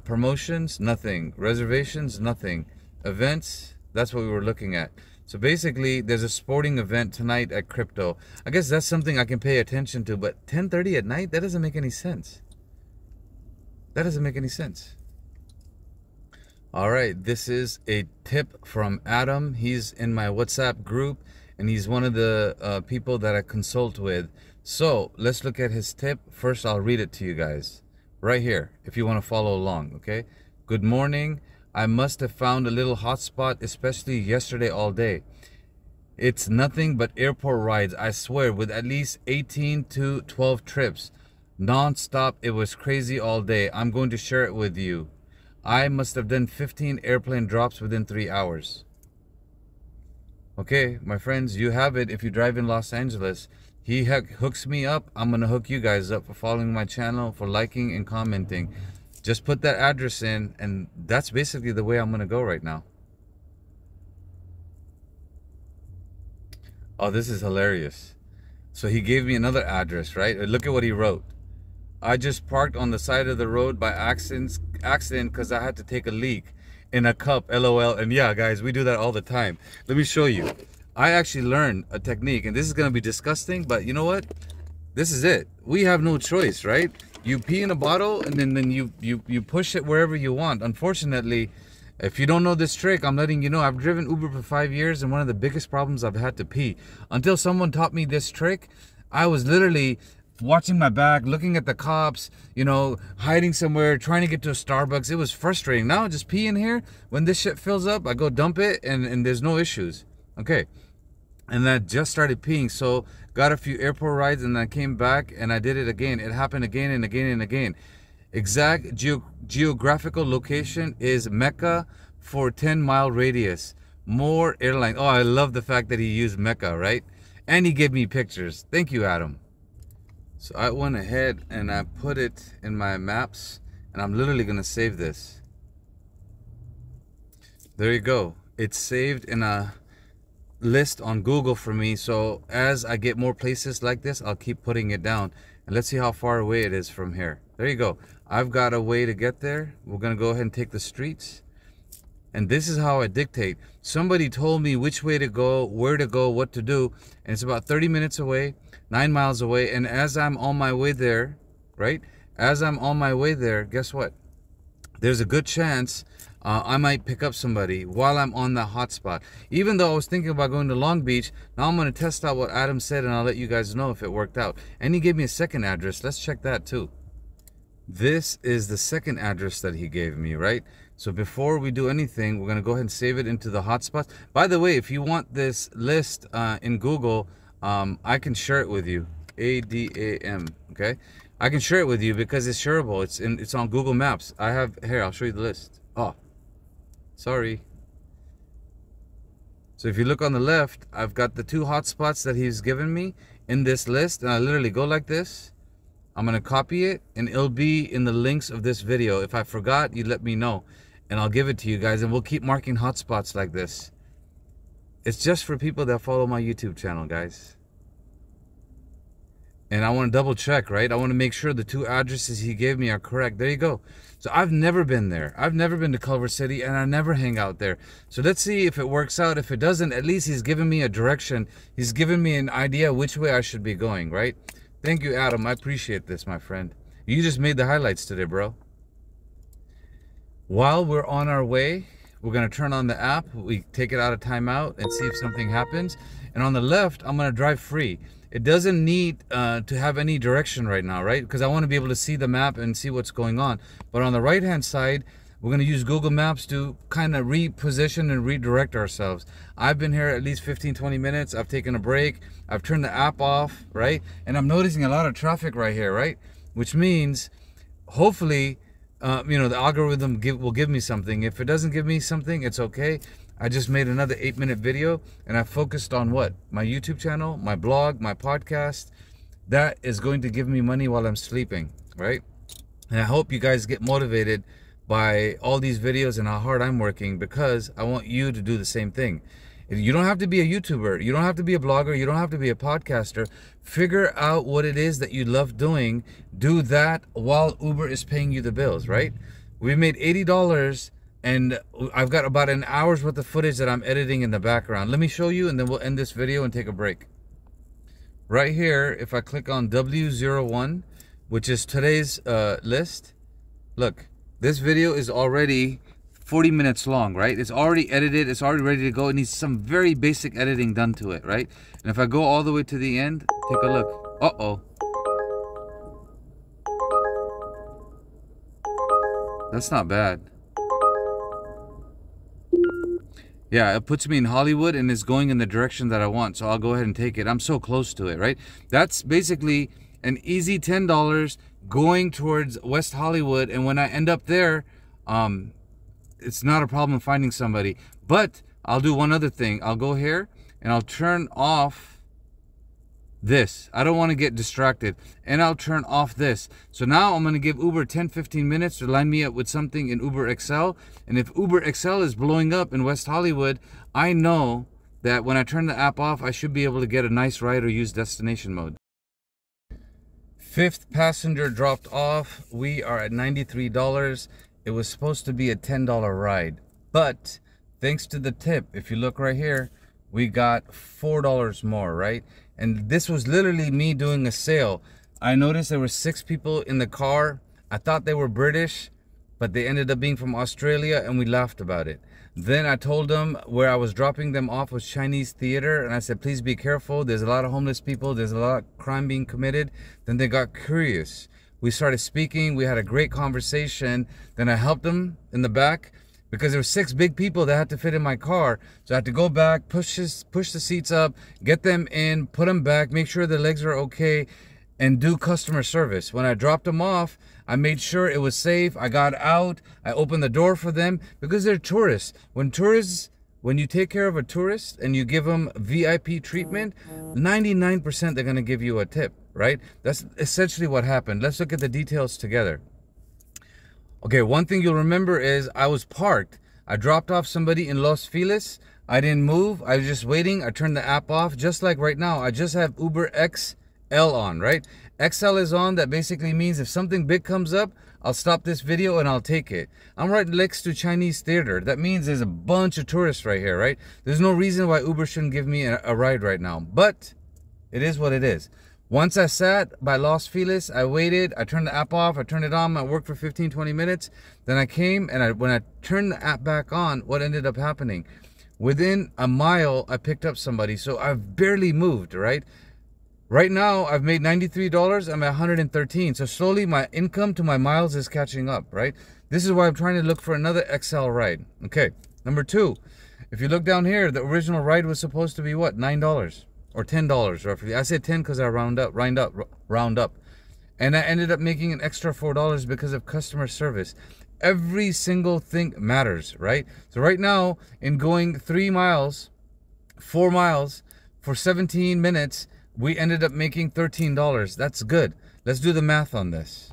Speaker 1: Promotions? Nothing. Reservations? Nothing. Events? That's what we were looking at. So basically, there's a sporting event tonight at Crypto. I guess that's something I can pay attention to, but 10:30 at night? That doesn't make any sense. That doesn't make any sense. All right, this is a tip from Adam. He's in my WhatsApp group, and he's one of the people that I consult with. So let's look at his tip. First, I'll read it to you guys right here if you want to follow along, okay? Good morning. I must have found a little hotspot, especially yesterday all day. It's nothing but airport rides, I swear, with at least 18 to 12 trips. Non-stop, it was crazy all day. I'm going to share it with you. I must have done 15 airplane drops within 3 hours. Okay, my friends, you have it if you drive in Los Angeles. He hooks me up. I'm going to hook you guys up for following my channel, for liking and commenting. Just put that address in, and that's basically the way I'm going to go right now. Oh, this is hilarious. So he gave me another address, right? Look at what he wrote. I just parked on the side of the road by accident because I had to take a leak in a cup, LOL. And yeah, guys, we do that all the time. Let me show you. I actually learned a technique, and this is going to be disgusting, but you know what? This is it. We have no choice, right? You pee in a bottle, and then you push it wherever you want. Unfortunately, if you don't know this trick, I'm letting you know. I've driven Uber for 5 years, and one of the biggest problems I've had to pee. Until someone taught me this trick, I was literally watching my back, looking at the cops, you know, hiding somewhere, trying to get to a Starbucks. It was frustrating. Now I just pee in here. When this shit fills up, I go dump it, and there's no issues. Okay. And I just started peeing, so got a few airport rides, and I came back and I did it again. It happened again and again and again. Exact geographical location is Mecca for 10-mile radius. More airline. Oh, I love the fact that he used Mecca, right? And he gave me pictures. Thank you, Adam. So I went ahead and I put it in my maps, and I'm literally going to save this. There you go. It's saved in a list on Google for me, so as I get more places like this, I'll keep putting it down, and let's see how far away it is from here. There you go. I've got a way to get there. We're gonna go ahead and take the streets. And this is how I dictate. Somebody told me which way to go, where to go, what to do. And it's about 30 minutes away, 9 miles away. And as I'm on my way there, right? As I'm on my way there, guess what? There's a good chance I might pick up somebody while I'm on that hotspot. Even though I was thinking about going to Long Beach, now I'm going to test out what Adam said and I'll let you guys know if it worked out. And he gave me a second address. Let's check that too. This is the second address that he gave me, right? So before we do anything, we're going to go ahead and save it into the hotspots. By the way, if you want this list in Google, I can share it with you. ADAM, okay? I can share it with you because it's shareable. It's on Google Maps. I have here. I'll show you the list. Oh, sorry. So if you look on the left, I've got the 2 hotspots that he's given me in this list, and I literally go like this. I'm gonna copy it, and it'll be in the links of this video. If I forgot, you let me know, and I'll give it to you guys, and we'll keep marking hotspots like this. It's just for people that follow my YouTube channel, guys. And I want to double check, right? I want to make sure the 2 addresses he gave me are correct. There you go. So I've never been there. I've never been to Culver City, and I never hang out there. So let's see if it works out. If it doesn't, at least he's given me a direction. He's given me an idea which way I should be going, right? Thank you, Adam. I appreciate this, my friend. You just made the highlights today, bro. While we're on our way, we're going to turn on the app. We take it out of timeout and see if something happens. And on the left, I'm going to drive free. It doesn't need to have any direction right now, right? Because I want to be able to see the map and see what's going on. But on the right-hand side, we're going to use Google Maps to kind of reposition and redirect ourselves. I've been here at least 15-20 minutes. I've taken a break. I've turned the app off, right? And I'm noticing a lot of traffic right here, right? Which means, hopefully, you know, the algorithm will give me something. If it doesn't give me something, it's okay. I just made another 8-minute video, and I focused on what? My YouTube channel, my blog, my podcast. That is going to give me money while I'm sleeping, right? And I hope you guys get motivated by all these videos and how hard I'm working, because I want you to do the same thing. You don't have to be a YouTuber. You don't have to be a blogger. You don't have to be a podcaster. Figure out what it is that you love doing. Do that while Uber is paying you the bills, right? We made $80, and I've got about an hour's worth of footage that I'm editing in the background. Let me show you, and then we'll end this video and take a break. Right here, if I click on W01, which is today's list, look, this video is already 40 minutes long, right? It's already edited. It's already ready to go. It needs some very basic editing done to it, right? And if I go all the way to the end, take a look. Uh-oh. That's not bad. Yeah, it puts me in Hollywood and is going in the direction that I want. So I'll go ahead and take it. I'm so close to it, right? That's basically an easy $10 going towards West Hollywood. And when I end up there, it's not a problem finding somebody. But I'll do one other thing. I'll go here and I'll turn off this. I don't want to get distracted. And I'll turn off this. So now I'm going to give Uber 10-15 minutes to line me up with something in Uber XL. And if Uber XL is blowing up in West Hollywood, I know that when I turn the app off, I should be able to get a nice ride or use destination mode. 5th passenger dropped off. We are at $93. It was supposed to be a $10 ride, but thanks to the tip, if you look right here, we got $4 more, right? And this was literally me doing a sale. I noticed there were 6 people in the car. I thought they were British, but they ended up being from Australia, and we laughed about it. Then I told them where I was dropping them off was Chinese theater, and I said, please be careful. There's a lot of homeless people. There's a lot of crime being committed. Then they got curious. We started speaking. We had a great conversation. Then I helped them in the back because there were 6 big people that had to fit in my car. So I had to go back, push the seats up, get them in, put them back, make sure their legs are okay, and do customer service. When I dropped them off, I made sure it was safe. I got out. I opened the door for them because they're tourists. When you take care of a tourist and you give them VIP treatment, 99% they're going to give you a tip, right? That's essentially what happened. Let's look at the details together. Okay, one thing you'll remember is I was parked. I dropped off somebody in Los Feliz. I didn't move. I was just waiting. I turned the app off just like right now. I just have Uber XL on, right? XL is on. That basically means if something big comes up, I'll stop this video and I'll take it. I'm right next to Chinese theater. That means there's a bunch of tourists right here, right? There's no reason why Uber shouldn't give me a ride right now, but it is what it is. Once I sat by Los Feliz, I waited, I turned the app off, I turned it on, I worked for 15-20 minutes. Then I came and when I turned the app back on, what ended up happening? Within a mile, I picked up somebody. So I've barely moved, right? Right now, I've made $93. I'm at 113. So slowly, my income to my miles is catching up, right? This is why I'm trying to look for another XL ride. Okay. Number two, if you look down here, the original ride was supposed to be what? $9 or $10 roughly. I said 10 because I round up. And I ended up making an extra $4 because of customer service. Every single thing matters, right? So right now, in going 4 miles for 17 minutes, we ended up making $13. That's good. Let's do the math on this.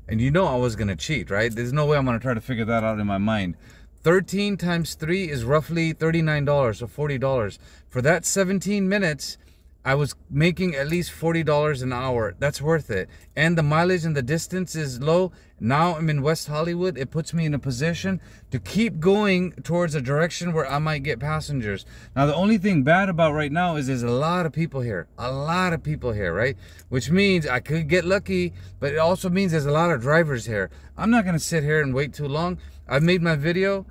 Speaker 1: And you know I was going to cheat, right? There's no way I'm going to try to figure that out in my mind. 13 times 3 is roughly $39 or $40. For that 17 minutes, I was making at least $40 an hour. That's worth it. And the mileage and the distance is low. Now I'm in West Hollywood. It puts me in a position to keep going towards a direction where I might get passengers. Now, the only thing bad about right now is there's a lot of people here. A lot of people here, right? Which means I could get lucky, but it also means there's a lot of drivers here. I'm not going to sit here and wait too long. I've made my video.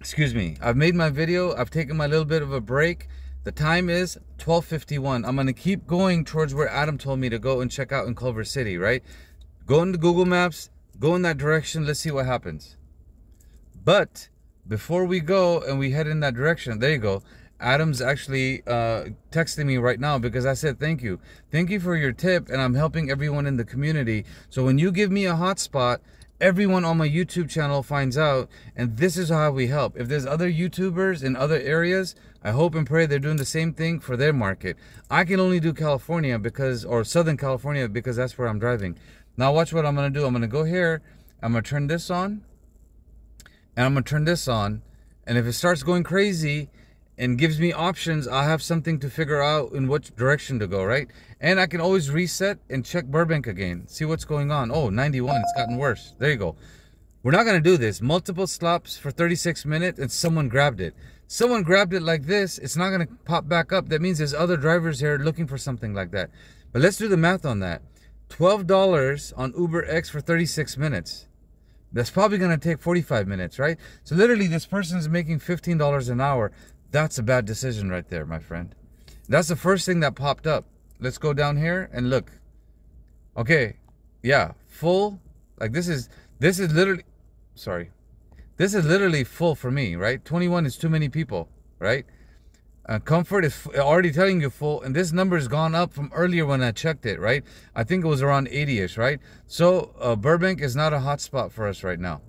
Speaker 1: Excuse me. I've made my video. I've taken my little bit of a break. The time is 12:51. I'm going to keep going towards where Adam told me to go and check out in Culver City, right? Go into Google Maps, go in that direction. Let's see what happens. But before we go and we head in that direction, there you go. Adam's actually texting me right now because I said thank you. Thank you for your tip, and I'm helping everyone in the community. So when you give me a hotspot, everyone on my YouTube channel finds out, and this is how we help. If there's other YouTubers in other areas, I hope and pray they're doing the same thing for their market. I can only do California or Southern California because that's where I'm driving. Now watch what I'm going to do. I'm going to go here. I'm going to turn this on. And I'm going to turn this on. And if it starts going crazy and gives me options, I'll have something to figure out in which direction to go, right? And I can always reset and check Burbank again. See what's going on. Oh, 91. It's gotten worse. There you go. We're not going to do this. Multiple stops for 36 minutes and someone grabbed it. Someone grabbed it like this. It's not going to pop back up. That means there's other drivers here looking for something like that. But let's do the math on that. $12 on UberX for 36 minutes. That's probably going to take 45 minutes, right? So literally this person's making $15 an hour. That's a bad decision right there, my friend. That's the first thing that popped up. Let's go down here and look. Okay. Yeah. Full. Like this is literally, sorry. This is literally full for me, right? 21 is too many people, right? Comfort is already telling you full, and this number has gone up from earlier when I checked it, right? I think it was around 80-ish, right? So Burbank is not a hot spot for us right now.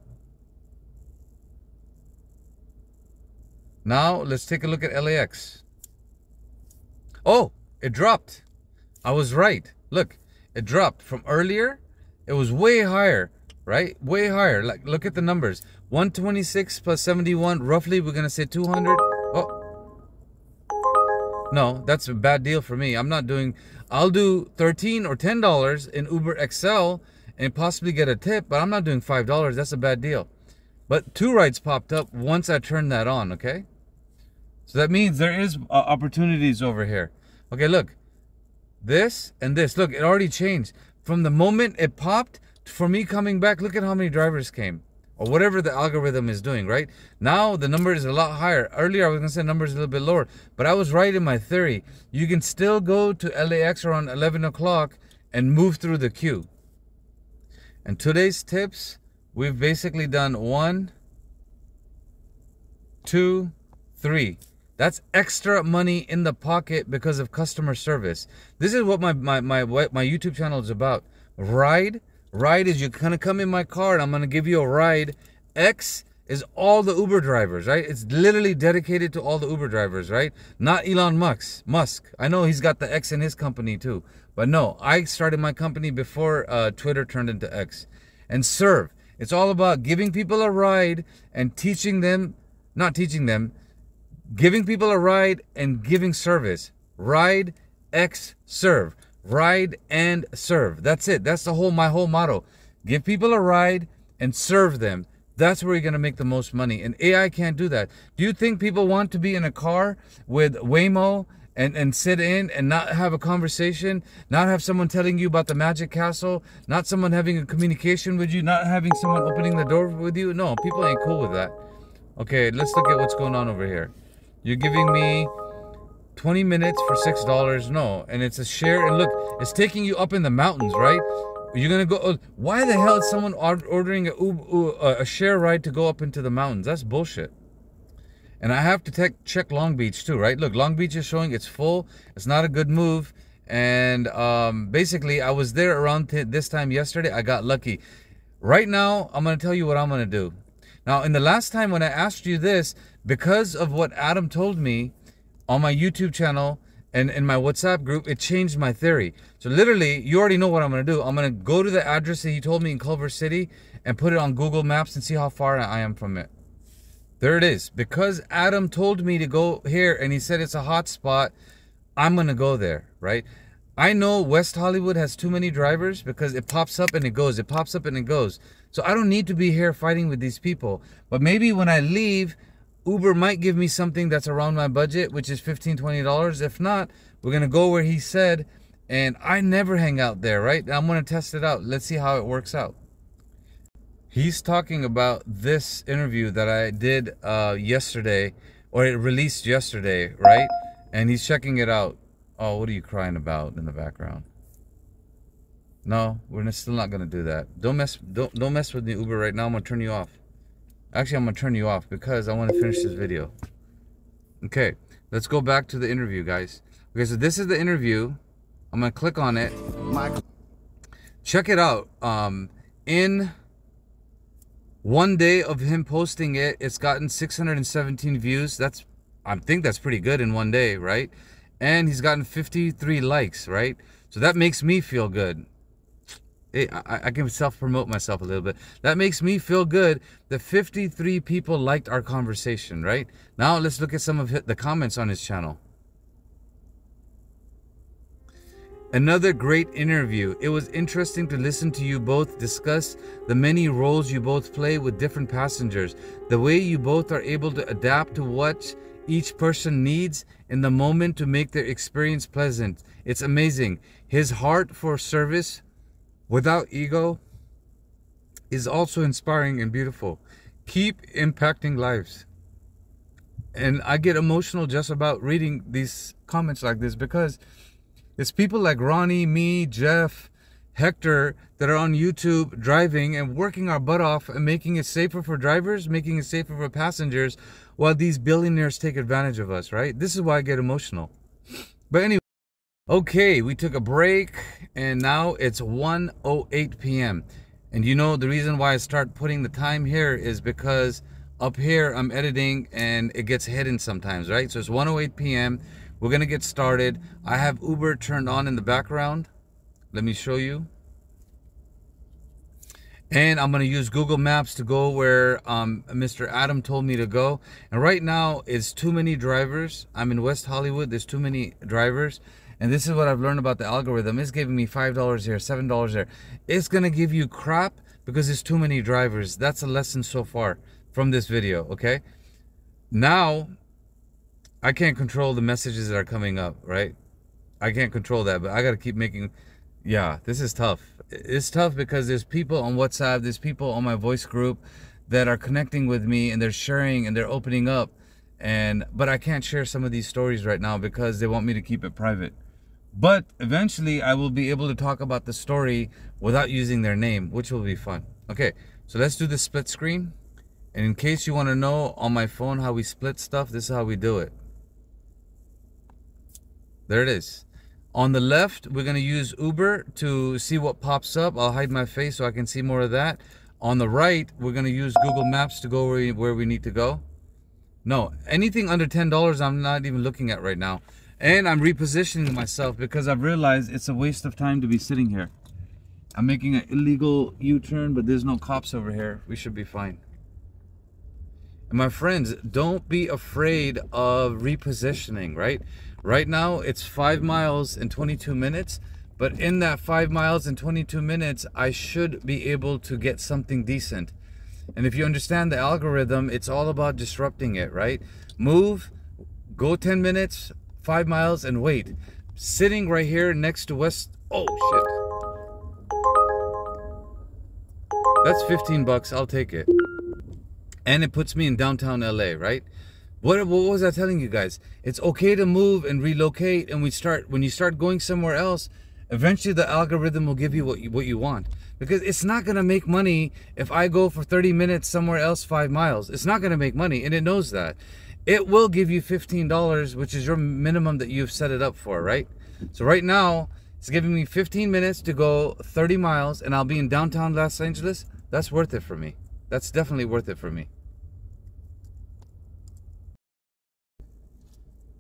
Speaker 1: Now let's take a look at LAX. Oh, it dropped. I was right. Look, it dropped from earlier. It was way higher, right? Way higher. Like, look at the numbers. 126 plus 71, roughly we're gonna say 200. Oh. No, that's a bad deal for me. I'm not doing, I'll do $13 or $10 in Uber XL and possibly get a tip, but I'm not doing $5. That's a bad deal. But 2 rides popped up once I turned that on, okay? So that means there is opportunities over here. Okay, look. This and this. Look, it already changed. From the moment it popped, for me coming back, look at how many drivers came. Or whatever the algorithm is doing, right? Now the number is a lot higher. Earlier I was going to say numbers a little bit lower, but I was right in my theory. You can still go to LAX around 11 o'clock and move through the queue. And today's tips, we've basically done 1, 2, 3. That's extra money in the pocket because of customer service. This is what my YouTube channel is about. Ride is you're gonna come in my car and I'm gonna give you a ride. X is all the Uber drivers, right? It's literally dedicated to all the Uber drivers, right? Not Elon Musk. I know he's got the X in his company too, but no, I started my company before Twitter turned into X. And serve, it's all about giving people a ride and teaching them, not teaching them, giving people a ride and giving service. rideXserve. Ride and serve. That's it. That's my whole motto. Give people a ride and serve them. That's where you're going to make the most money. And AI can't do that. Do you think people want to be in a car with Waymo and sit in and not have a conversation, not have someone telling you about the magic castle, not someone having a communication with you, not having someone opening the door with you? No, people ain't cool with that. Okay, let's look at what's going on over here. You're giving me 20 minutes for $6. No, and it's a share. And look, it's taking you up in the mountains, right? You're gonna go. Why the hell is someone ordering a share ride to go up into the mountains? That's bullshit. And I have to check Long Beach too, right? Look, Long Beach is showing it's full. It's not a good move. And basically, I was there around this time yesterday. I got lucky. Right now, I'm gonna tell you what I'm gonna do. Now, in the last time when I asked you this, because of what Adam told me on my YouTube channel and in my WhatsApp group, it changed my theory. So literally, you already know what I'm going to do. I'm going to go to the address that he told me in Culver City and put it on Google Maps and see how far I am from it. There it is. Because Adam told me to go here and he said it's a hot spot, I'm going to go there, right? I know West Hollywood has too many drivers because it pops up and it goes. It pops up and it goes. So I don't need to be here fighting with these people. But maybe when I leave, Uber might give me something that's around my budget, which is $15, $20. If not, we're going to go where he said, and I never hang out there, right? I'm going to test it out. Let's see how it works out. He's talking about this interview that I did yesterday, or it released yesterday, right? And he's checking it out. Oh, what are you crying about in the background? No, we're still not going to do that. Don't mess with the Uber right now. I'm going to turn you off. Actually, I'm going to turn you off because I want to finish this video. Okay, let's go back to the interview, guys. Okay, so this is the interview. I'm going to click on it. Check it out. In one day of him posting it, it's gotten 617 views. I think that's pretty good in one day, right? And he's gotten 53 likes, right? So that makes me feel good. Hey, I can self-promote myself a little bit. That makes me feel good that 53 people liked our conversation, right? Now let's look at some of the comments on his channel. Another great interview. It was interesting to listen to you both discuss the many roles you both play with different passengers. The way you both are able to adapt to what each person needs in the moment to make their experience pleasant. It's amazing. His heart for service without ego is also inspiring and beautiful. Keep impacting lives. And I get emotional just about reading these comments like this because it's people like Ronnie, me, Jeff, Hector that are on YouTube driving and working our butt off and making it safer for drivers, making it safer for passengers, while these billionaires take advantage of us, right? This is why I get emotional. But anyway, okay, we took a break and now it's 1:08 p.m. And you know the reason why I start putting the time here is because up here I'm editing and it gets hidden sometimes, right? So it's 1:08 p.m. We're gonna get started. I have Uber turned on in the background. Let me show you. And I'm gonna use Google Maps to go where Mr. Adam told me to go. And right now it's too many drivers. I'm in West Hollywood, there's too many drivers. And this is what I've learned about the algorithm. It's giving me $5 here, $7 there. It's gonna give you crap because there's too many drivers. That's a lesson so far from this video, okay? Now, I can't control the messages that are coming up, right? I can't control that, but I gotta keep making, yeah, this is tough. It's tough because there's people on WhatsApp, there's people on my voice group that are connecting with me and they're sharing and they're opening up. But I can't share some of these stories right now because they want me to keep it private. But eventually I will be able to talk about the story without using their name, which will be fun. Okay, so let's do the split screen. And in case you want to know on my phone how we split stuff, this is how we do it. There it is. On the left, we're going to use Uber to see what pops up. I'll hide my face so I can see more of that. On the right, we're going to use Google Maps to go where we need to go. No, anything under $10 I'm not even looking at right now. And I'm repositioning myself because I've realized it's a waste of time to be sitting here. I'm making an illegal U-turn, but there's no cops over here. We should be fine. And my friends, don't be afraid of repositioning, right? Right now, it's 5 miles in 22 minutes, But in that 5 miles and 22 minutes, I should be able to get something decent. And if you understand the algorithm, it's all about disrupting it, right? Move, go 10 minutes, 5 miles, and wait. Sitting right here next to West... Oh, shit. That's 15 bucks. I'll take it. And it puts me in downtown LA, right? What was I telling you guys? It's okay to move and relocate, and when you start going somewhere else, eventually the algorithm will give you what you want. Because it's not gonna make money if I go for 30 minutes somewhere else 5 miles. It's not gonna make money, and it knows that. It will give you $15, which is your minimum that you've set it up for, right? So right now, it's giving me 15 minutes to go 30 miles, and I'll be in downtown Los Angeles. That's worth it for me. That's definitely worth it for me.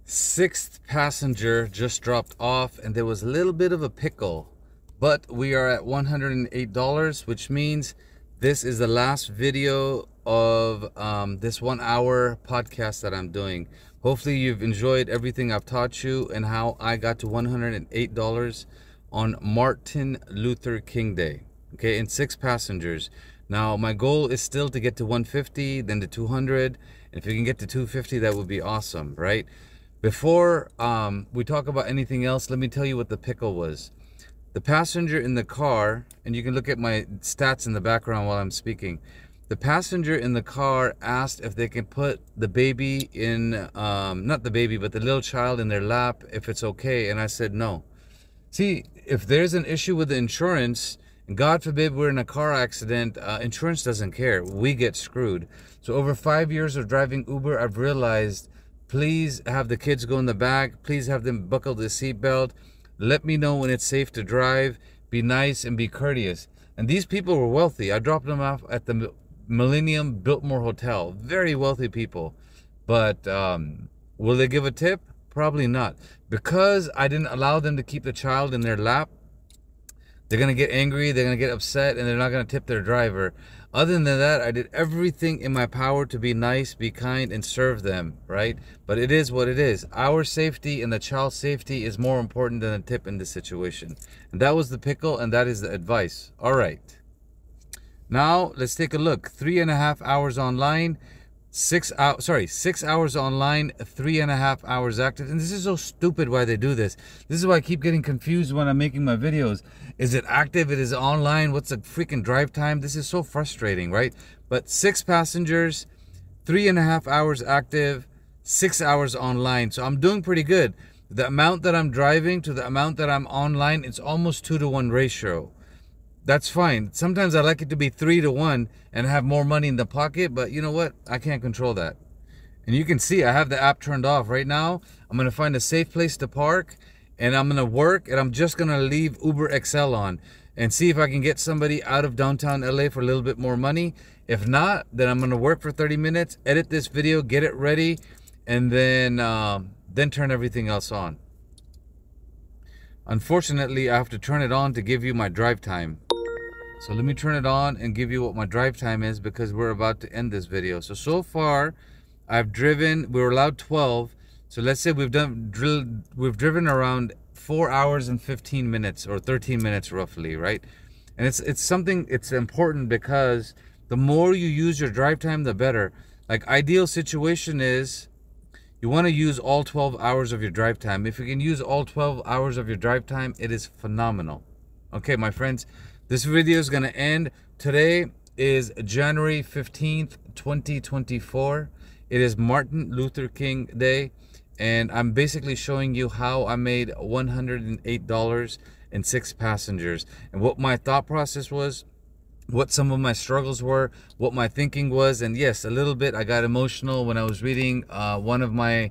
Speaker 1: Sixth passenger just dropped off, and there was a little bit of a pickle, but we are at $108, which means this is the last video of this 1 hour podcast that I'm doing. Hopefully you've enjoyed everything I've taught you and how I got to $108 on Martin Luther King Day. Okay, in 6 passengers. Now my goal is still to get to 150, then to 200, and if you can get to 250, that would be awesome, right? Before we talk about anything else, let me tell you what the pickle was. The passenger in the car, and you can look at my stats in the background while I'm speaking. The passenger in the car asked if they can put the baby in, not the baby, but the little child in their lap, if it's okay, and I said no. See, if there's an issue with the insurance, and God forbid we're in a car accident, insurance doesn't care. We get screwed. So over 5 years of driving Uber, I've realized, please have the kids go in the back. Please have them buckle the seatbelt. Let me know when it's safe to drive. Be nice and be courteous. And these people were wealthy. I dropped them off at the Millennium Biltmore Hotel. Very wealthy people. But will they give a tip? Probably not. Because I didn't allow them to keep the child in their lap, they're going to get angry, they're going to get upset, and they're not going to tip their driver. Other than that, I did everything in my power to be nice, be kind, and serve them, right? But it is what it is. Our safety and the child's safety is more important than a tip in this situation. And that was the pickle, and that is the advice. All right. Now, let's take a look. 3.5 hours online. 6 hours online, 3.5 hours active. And this is so stupid why they do this. This is why I keep getting confused when I'm making my videos. Is it active? It is online. What's the freaking drive time? This is so frustrating, right? But 6 passengers, 3.5 hours active, 6 hours online. So I'm doing pretty good. The amount that I'm driving to the amount that I'm online, it's almost 2-to-1 ratio. That's fine. Sometimes I like it to be 3-to-1 and have more money in the pocket, but you know what? I can't control that. And you can see I have the app turned off right now. I'm going to find a safe place to park, and I'm going to work, and I'm just going to leave Uber XL on and see if I can get somebody out of downtown LA for a little bit more money. If not, then I'm going to work for 30 minutes, edit this video, get it ready, and then turn everything else on. Unfortunately, I have to turn it on to give you my drive time. So let me turn it on and give you what my drive time is, because we're about to end this video. So far, I've driven, we were allowed 12. So let's say we've driven around 4 hours and 15 minutes or 13 minutes roughly, right? And it's important, because the more you use your drive time, the better. Like, ideal situation is you want to use all 12 hours of your drive time. If you can use all 12 hours of your drive time, it is phenomenal. Okay, my friends, this video is going to end. Today is January 15th, 2024. It is Martin Luther King Day, and I'm basically showing you how I made $108 in 6 passengers, and what my thought process was, what some of my struggles were, what my thinking was. And yes, a little bit I got emotional when I was reading one of my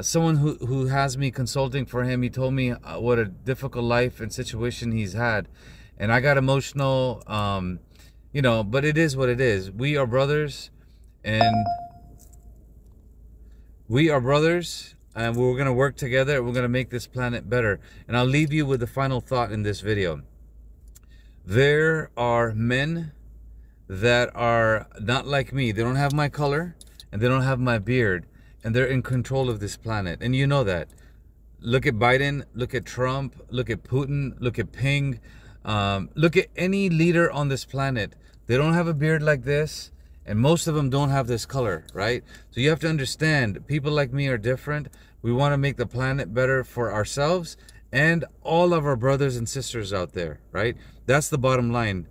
Speaker 1: someone who has me consulting for him. He told me what a difficult life and situation he's had, and I got emotional. You know, but it is what it is. We are brothers, and we're gonna work together. We're gonna make this planet better. And I'll leave you with the final thought in this video. There are men that are not like me. They don't have my color, and they don't have my beard, and they're in control of this planet. And you know that. Look at Biden, look at Trump, look at Putin, look at Ping, look at any leader on this planet. They don't have a beard like this, and most of them don't have this color, right? So you have to understand, people like me are different. We want to make the planet better for ourselves and all of our brothers and sisters out there, right? That's the bottom line.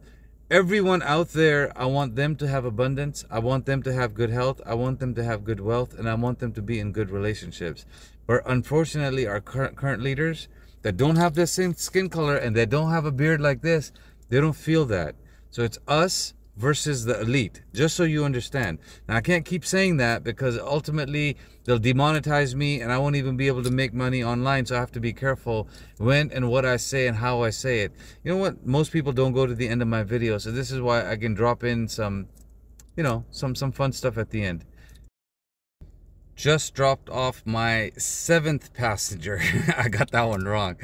Speaker 1: Everyone out there, I want them to have abundance. I want them to have good health. I want them to have good wealth, and I want them to be in good relationships. But unfortunately, our current leaders that don't have the same skin color and that don't have a beard like this, they don't feel that. So it's us versus the elite, just so you understand. Now, I can't keep saying that because ultimately they'll demonetize me and I won't even be able to make money online. So I have to be careful when and what I say and how I say it. You know what? Most people don't go to the end of my video. So this is why I can drop in some, you know, some fun stuff at the end. Just dropped off my 7th passenger. I got that one wrong.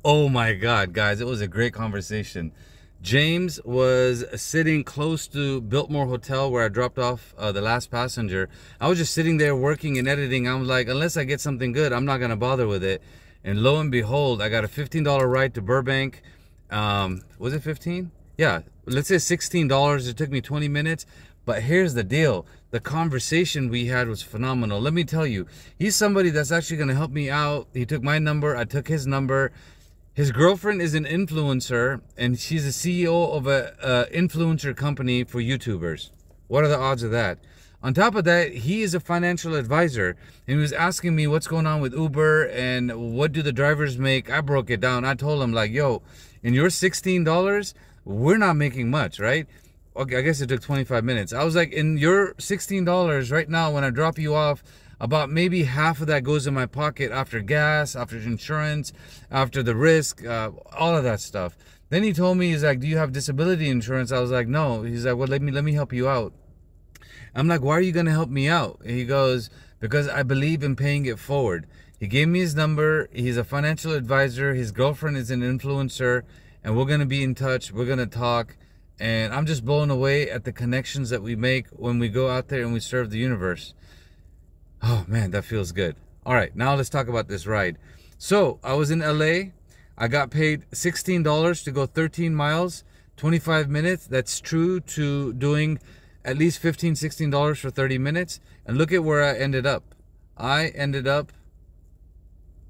Speaker 1: Oh my God, guys, it was a great conversation. James was sitting close to Biltmore Hotel where I dropped off the last passenger. I was just sitting there working and editing. I was like, unless I get something good, I'm not going to bother with it. And lo and behold, I got a $15 ride to Burbank. Was it 15? Yeah, let's say $16. It took me 20 minutes. But here's the deal. The conversation we had was phenomenal. Let me tell you, he's somebody that's actually going to help me out. He took my number. I took his number. His girlfriend is an influencer, and she's the CEO of a influencer company for YouTubers. What are the odds of that? On top of that, he is a financial advisor, and he was asking me what's going on with Uber and what do the drivers make. I broke it down. I told him, like, yo, in your $16, we're not making much, right? Okay, I guess it took 25 minutes. I was like, in your $16 right now, when I drop you off, about maybe half of that goes in my pocket after gas, after insurance, after the risk, all of that stuff. Then he told me, he's like, do you have disability insurance? I was like, no. He's like, well, let me help you out. I'm like, why are you going to help me out? And he goes, because I believe in paying it forward. He gave me his number. He's a financial advisor. His girlfriend is an influencer, and we're going to be in touch. We're going to talk. And I'm just blown away at the connections that we make when we go out there and we serve the universe. Oh man, that feels good. All right, now let's talk about this ride. So I was in LA. I got paid $16 to go 13 miles, 25 minutes. That's true to doing at least $15, $16 for 30 minutes. And look at where I ended up. I ended up,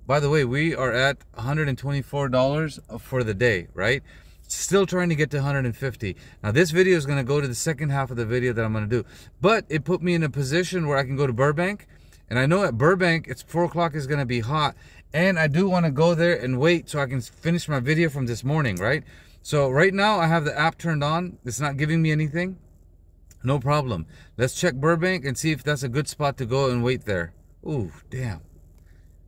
Speaker 1: by the way, we are at $124 for the day, right? Still trying to get to 150. Now this video is going to go to the second half of the video that I'm going to do, but it put me in a position where I can go to Burbank, and I know at Burbank it's 4 o'clock is going to be hot, and I do want to go there and wait so I can finish my video from this morning, right? So right now I have the app turned on. It's not giving me anything. No problem. Let's check Burbank and see if that's a good spot to go and wait there. Ooh, damn.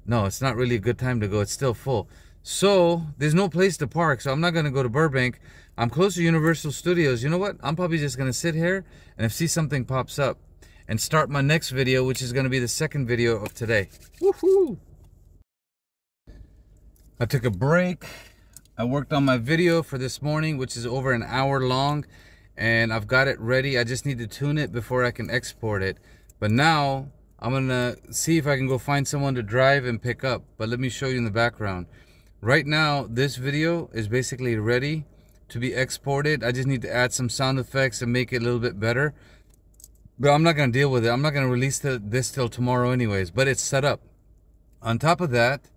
Speaker 1: No, it's not really a good time to go. It's still full. So there's no place to park, so I'm not going to go to Burbank. I'm close to Universal Studios. You know what? I'm probably just going to sit here and if see something pops up and start my next video, which is going to be the second video of today. Woohoo! I took a break. I worked on my video for this morning, which is over an hour long, and I've got it ready. I just need to tune it before I can export it. But now I'm going to see if I can go find someone to drive and pick up. But let me show you in the background. Right now, this video is basically ready to be exported. I just need to add some sound effects and make it a little bit better. But I'm not going to deal with it. I'm not going to release this till tomorrow anyways, but it's set up. On top of that,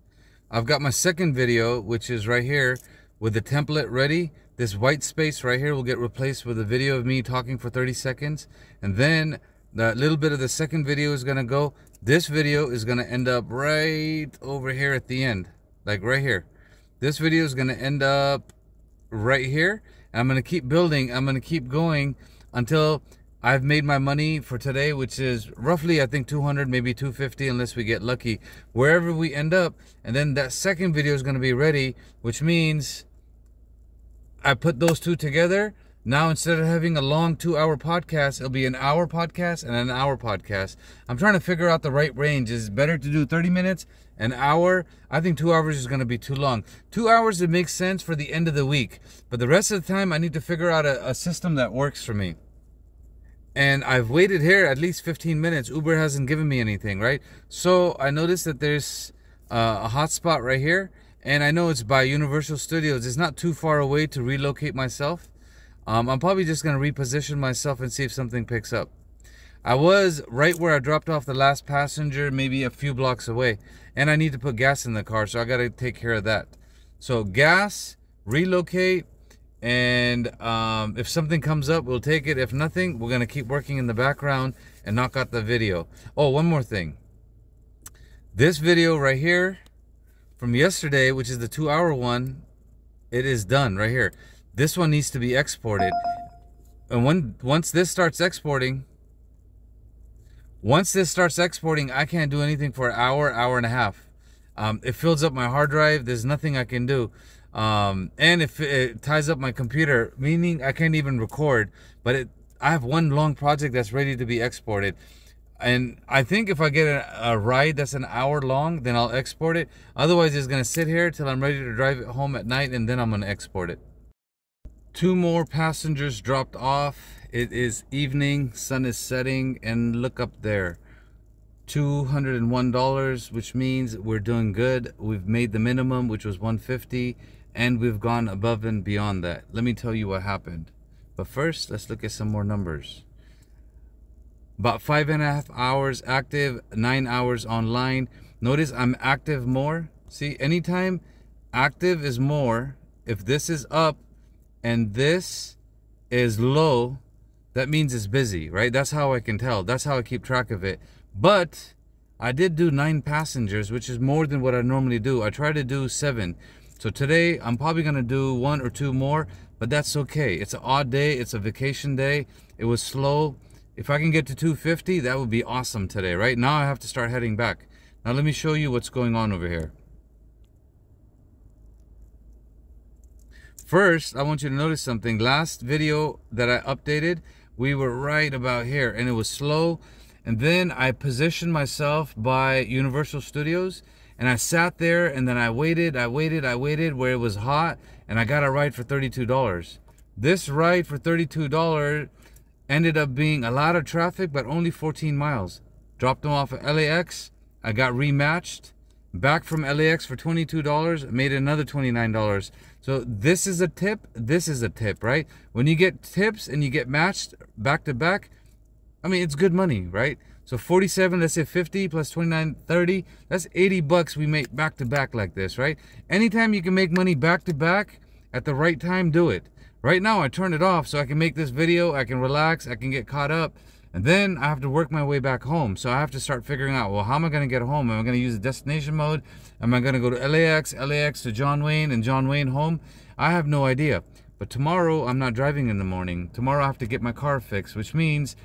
Speaker 1: I've got my second video, which is right here with the template ready. This white space right here will get replaced with a video of me talking for 30 seconds. And then the little bit of the second video is going to go. This video is going to end up right over here at the end, like right here. This video is going to end up right here. And I'm going to keep building. I'm going to keep going until I've made my money for today, which is roughly, I think, 200, maybe 250, unless we get lucky, wherever we end up. And then that second video is going to be ready, which means I put those two together. Now, instead of having a long 2-hour podcast, it'll be an hour podcast and an hour podcast. I'm trying to figure out the right range. Is it better to do 30 minutes, an hour? I think 2 hours is going to be too long. 2 hours, it makes sense for the end of the week. But the rest of the time, I need to figure out a system that works for me. And I've waited here at least 15 minutes. Uber hasn't given me anything, right? So I noticed that there's a hotspot right here, and I know it's by Universal Studios. It's not too far away to relocate myself. I'm probably just gonna reposition myself and see if something picks up. I was right where I dropped off the last passenger, maybe a few blocks away, and I need to put gas in the car, so I gotta take care of that. So gas, relocate, and if something comes up, we'll take it. If nothing, we're gonna keep working in the background and knock out the video. Oh, one more thing. This video right here from yesterday, which is the 2-hour one, it is done right here. This one needs to be exported, and once this starts exporting, I can't do anything for an hour, hour and a half. It fills up my hard drive. There's nothing I can do. And if it ties up my computer, meaning I can't even record. But I have one long project that's ready to be exported. And I think if I get a ride that's an hour long, then I'll export it. Otherwise, it's going to sit here till I'm ready to drive it home at night, and then I'm going to export it. 2 more passengers dropped off. It is evening, sun is setting, and look up there. $201, which means we're doing good. We've made the minimum, which was $150, and we've gone above and beyond that. Let me tell you what happened. But first, let's look at some more numbers. About 5.5 hours active, 9 hours online. Notice I'm active more. See, anytime active is more, if this is up and this is low, that means it's busy, right? That's how I can tell. That's how I keep track of it. But I did do 9 passengers, which is more than what I normally do. I try to do 7. So today I'm probably gonna do 1 or 2 more, but that's okay. It's an odd day, it's a vacation day. It was slow. If I can get to 250, that would be awesome today, right? Now I have to start heading back. Now let me show you what's going on over here. First, I want you to notice something. Last video that I updated, we were right about here, and it was slow. And then I positioned myself by Universal Studios, and I sat there, and then I waited where it was hot, and I got a ride for $32. This ride for $32 ended up being a lot of traffic, but only 14 miles. Dropped them off at LAX. I got rematched. Back from LAX for $22, made another $29. So this is a tip, this is a tip, right? When you get tips and you get matched back to back, I mean, it's good money, right? So 47, let's say 50 plus 29, 30, that's 80 bucks we make back to back like this, right? Anytime you can make money back to back at the right time, do it. Right now, I turn it off so I can make this video, I can relax, I can get caught up. And then I have to work my way back home. So I have to start figuring out, well, how am I going to get home? Am I going to use the destination mode? Am I going to go to LAX to John Wayne, and John Wayne home? I have no idea. But tomorrow, I'm not driving in the morning. Tomorrow, I have to get my car fixed, which means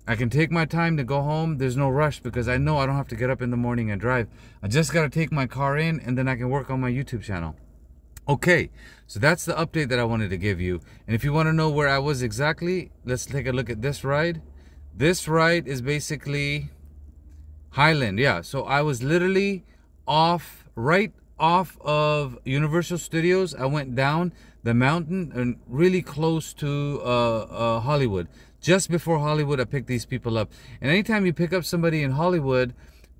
Speaker 1: I can take my time to go home. There's no rush because I know I don't have to get up in the morning and drive. I just got to take my car in, and then I can work on my YouTube channel. Okay, so that's the update that I wanted to give you. And if you want to know where I was exactly, let's take a look at this ride. This ride is basically Highland, yeah. So I was literally right off of Universal Studios. I went down the mountain and really close to Hollywood. Just before Hollywood, I picked these people up. And anytime you pick up somebody in Hollywood,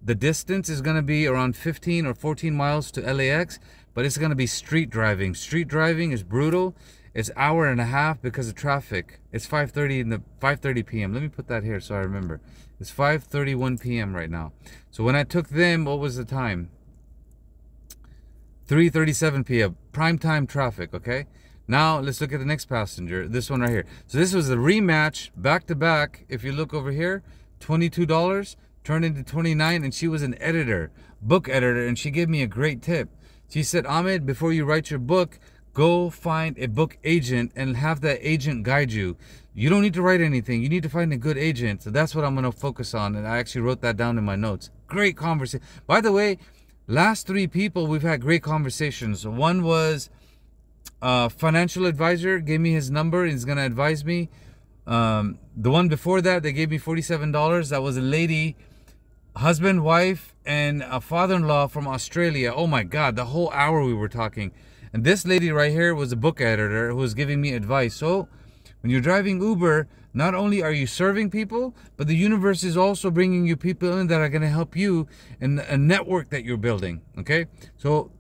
Speaker 1: the distance is going to be around 15 or 14 miles to LAX, but it's going to be street driving. Street driving is brutal. It's an hour and a half because of traffic. It's 5:30 p.m. Let me put that here so I remember. It's 5:31 p.m. right now. So when I took them, what was the time? 3:37 p.m. Prime time traffic, okay? Now let's look at the next passenger. This one right here. So this was a rematch back to back. If you look over here, $22 turned into $29, and she was an editor, book editor, and she gave me a great tip. She said, Ahmed, before you write your book, go find a book agent and have that agent guide you. You don't need to write anything. You need to find a good agent. So that's what I'm going to focus on. And I actually wrote that down in my notes. Great conversation. By the way, last 3 people, we've had great conversations. One was a financial advisor, gave me his number. He's going to advise me. The one before that, they gave me $47. That was a lady, husband, wife, and a father-in-law from Australia. Oh my God, the whole hour we were talking. And this lady right here was a book editor who was giving me advice. So when you're driving Uber, not only are you serving people, but the universe is also bringing you people in that are going to help you in a network that you're building. Okay, so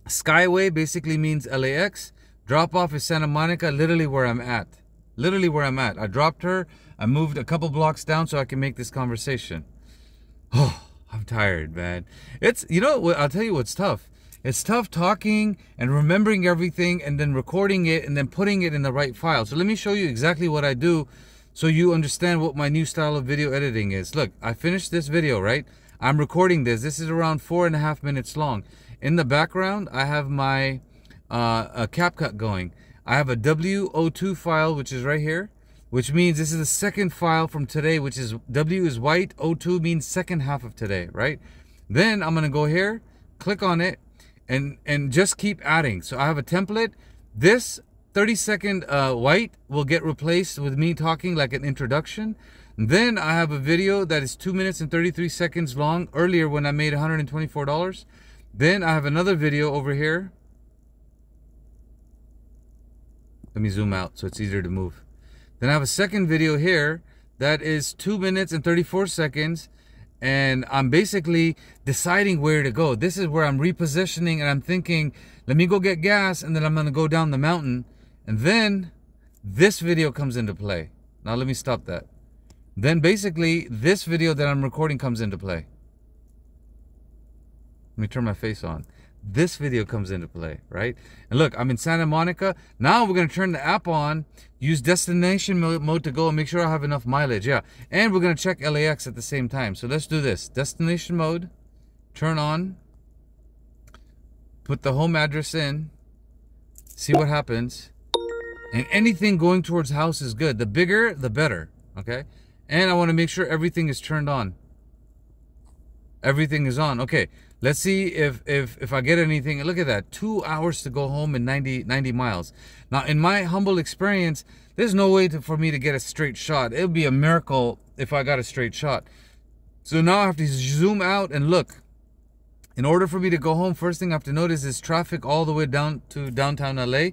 Speaker 1: Skyway basically means LAX. Drop off is Santa Monica, literally where I'm at. Literally where I'm at. I dropped her. I moved a couple blocks down so I can make this conversation. Oh, I'm tired, man. It's, you know, I'll tell you what's tough. It's tough talking and remembering everything and then recording it and then putting it in the right file. So let me show you exactly what I do so you understand what my new style of video editing is. Look, I finished this video, right? I'm recording this. This is around 4.5 minutes long. In the background, I have my CapCut going. I have a WO2 file, which is right here, which means this is the second file from today, which is W is white, O2 means second half of today, right? Then I'm going to go here, click on it, and just keep adding. So I have a template. This 30-second white will get replaced with me talking like an introduction. And then I have a video that is 2 minutes and 33 seconds long earlier when I made $124. Then I have another video over here. Let me zoom out so it's easier to move. Then I have a second video here that is 2 minutes and 34 seconds. And I'm basically deciding where to go. This is where I'm repositioning and I'm thinking, let me go get gas and then I'm going to go down the mountain. And then this video comes into play. Now let me stop that. Then basically this video that I'm recording comes into play. Let me turn my face on. This video comes into play, right? And look, I'm in Santa Monica. Now we're going to turn the app on, use destination mode to go and make sure I have enough mileage. Yeah. And we're going to check LAX at the same time. So let's do this. Destination mode, turn on, put the home address in, see what happens. And anything going towards house is good. The bigger, the better. Okay. And I want to make sure everything is turned on. Everything is on. Okay. Let's see if I get anything. Look at that. 2 hours to go home and 90 miles. Now, in my humble experience, there's no way for me to get a straight shot. It would be a miracle if I got a straight shot. So now I have to zoom out and look. In order for me to go home, first thing I have to notice is traffic all the way down to downtown LA.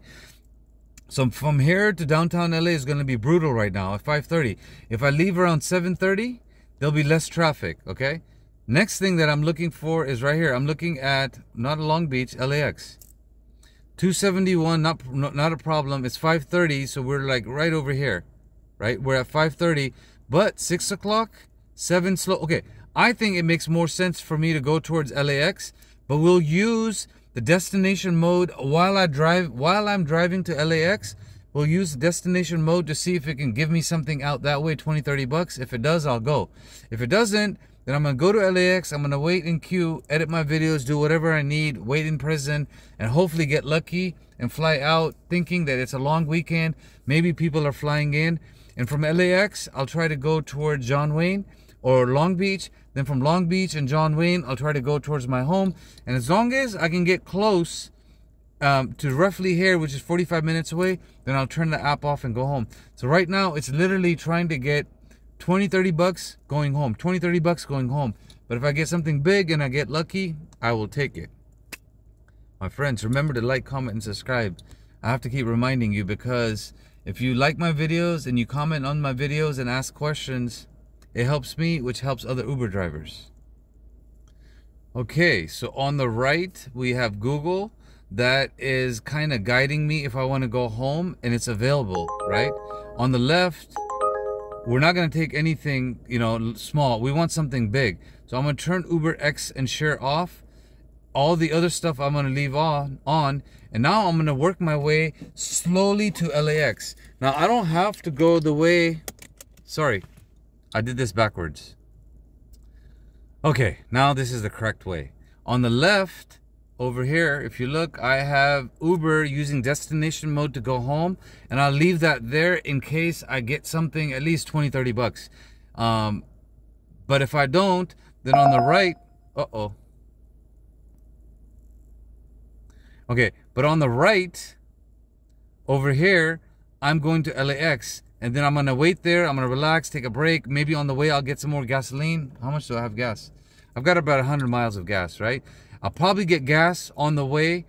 Speaker 1: So from here to downtown LA is going to be brutal right now at 5:30. If I leave around 7:30, there'll be less traffic, okay? Next thing that I'm looking for is right here. I'm looking at, not Long Beach, LAX. 271, not a problem. It's 5:30, so we're like right over here, right? We're at 5:30, but 6 o'clock, 7 slow. Okay, I think it makes more sense for me to go towards LAX, but we'll use the destination mode while I'm driving to LAX. We'll use the destination mode to see if it can give me something out that way, 20-30 bucks. If it does, I'll go. If it doesn't, then I'm going to go to LAX, I'm going to wait in queue, edit my videos, do whatever I need, wait in prison, and hopefully get lucky and fly out thinking that it's a long weekend. Maybe people are flying in. And from LAX, I'll try to go towards John Wayne or Long Beach. Then from Long Beach and John Wayne, I'll try to go towards my home. And as long as I can get close to roughly here, which is 45 minutes away, then I'll turn the app off and go home. So right now, it's literally trying to get 20-30 bucks going home, 20-30 bucks going home. But if I get something big and I get lucky, I will take it. My friends, remember to like, comment, and subscribe. I have to keep reminding you because if you like my videos and you comment on my videos and ask questions, it helps me, which helps other Uber drivers. Okay, so on the right, we have Google. That is kind of guiding me if I want to go home, and it's available, right? On the left, we're not going to take anything, you know, small. We want something big. So I'm going to turn UberX and share off. All the other stuff I'm going to leave on. And now I'm going to work my way slowly to LAX. Now, I don't have to go the way... Sorry, I did this backwards. Okay, now this is the correct way. On the left, over here, if you look, I have Uber using destination mode to go home, and I'll leave that there in case I get something, at least 20-30 bucks. But if I don't, then on the right, okay, but on the right, over here, I'm going to LAX, and then I'm gonna wait there, I'm gonna relax, take a break, maybe on the way I'll get some more gasoline. How much do I have gas? I've got about 100 miles of gas, right? I'll probably get gas on the way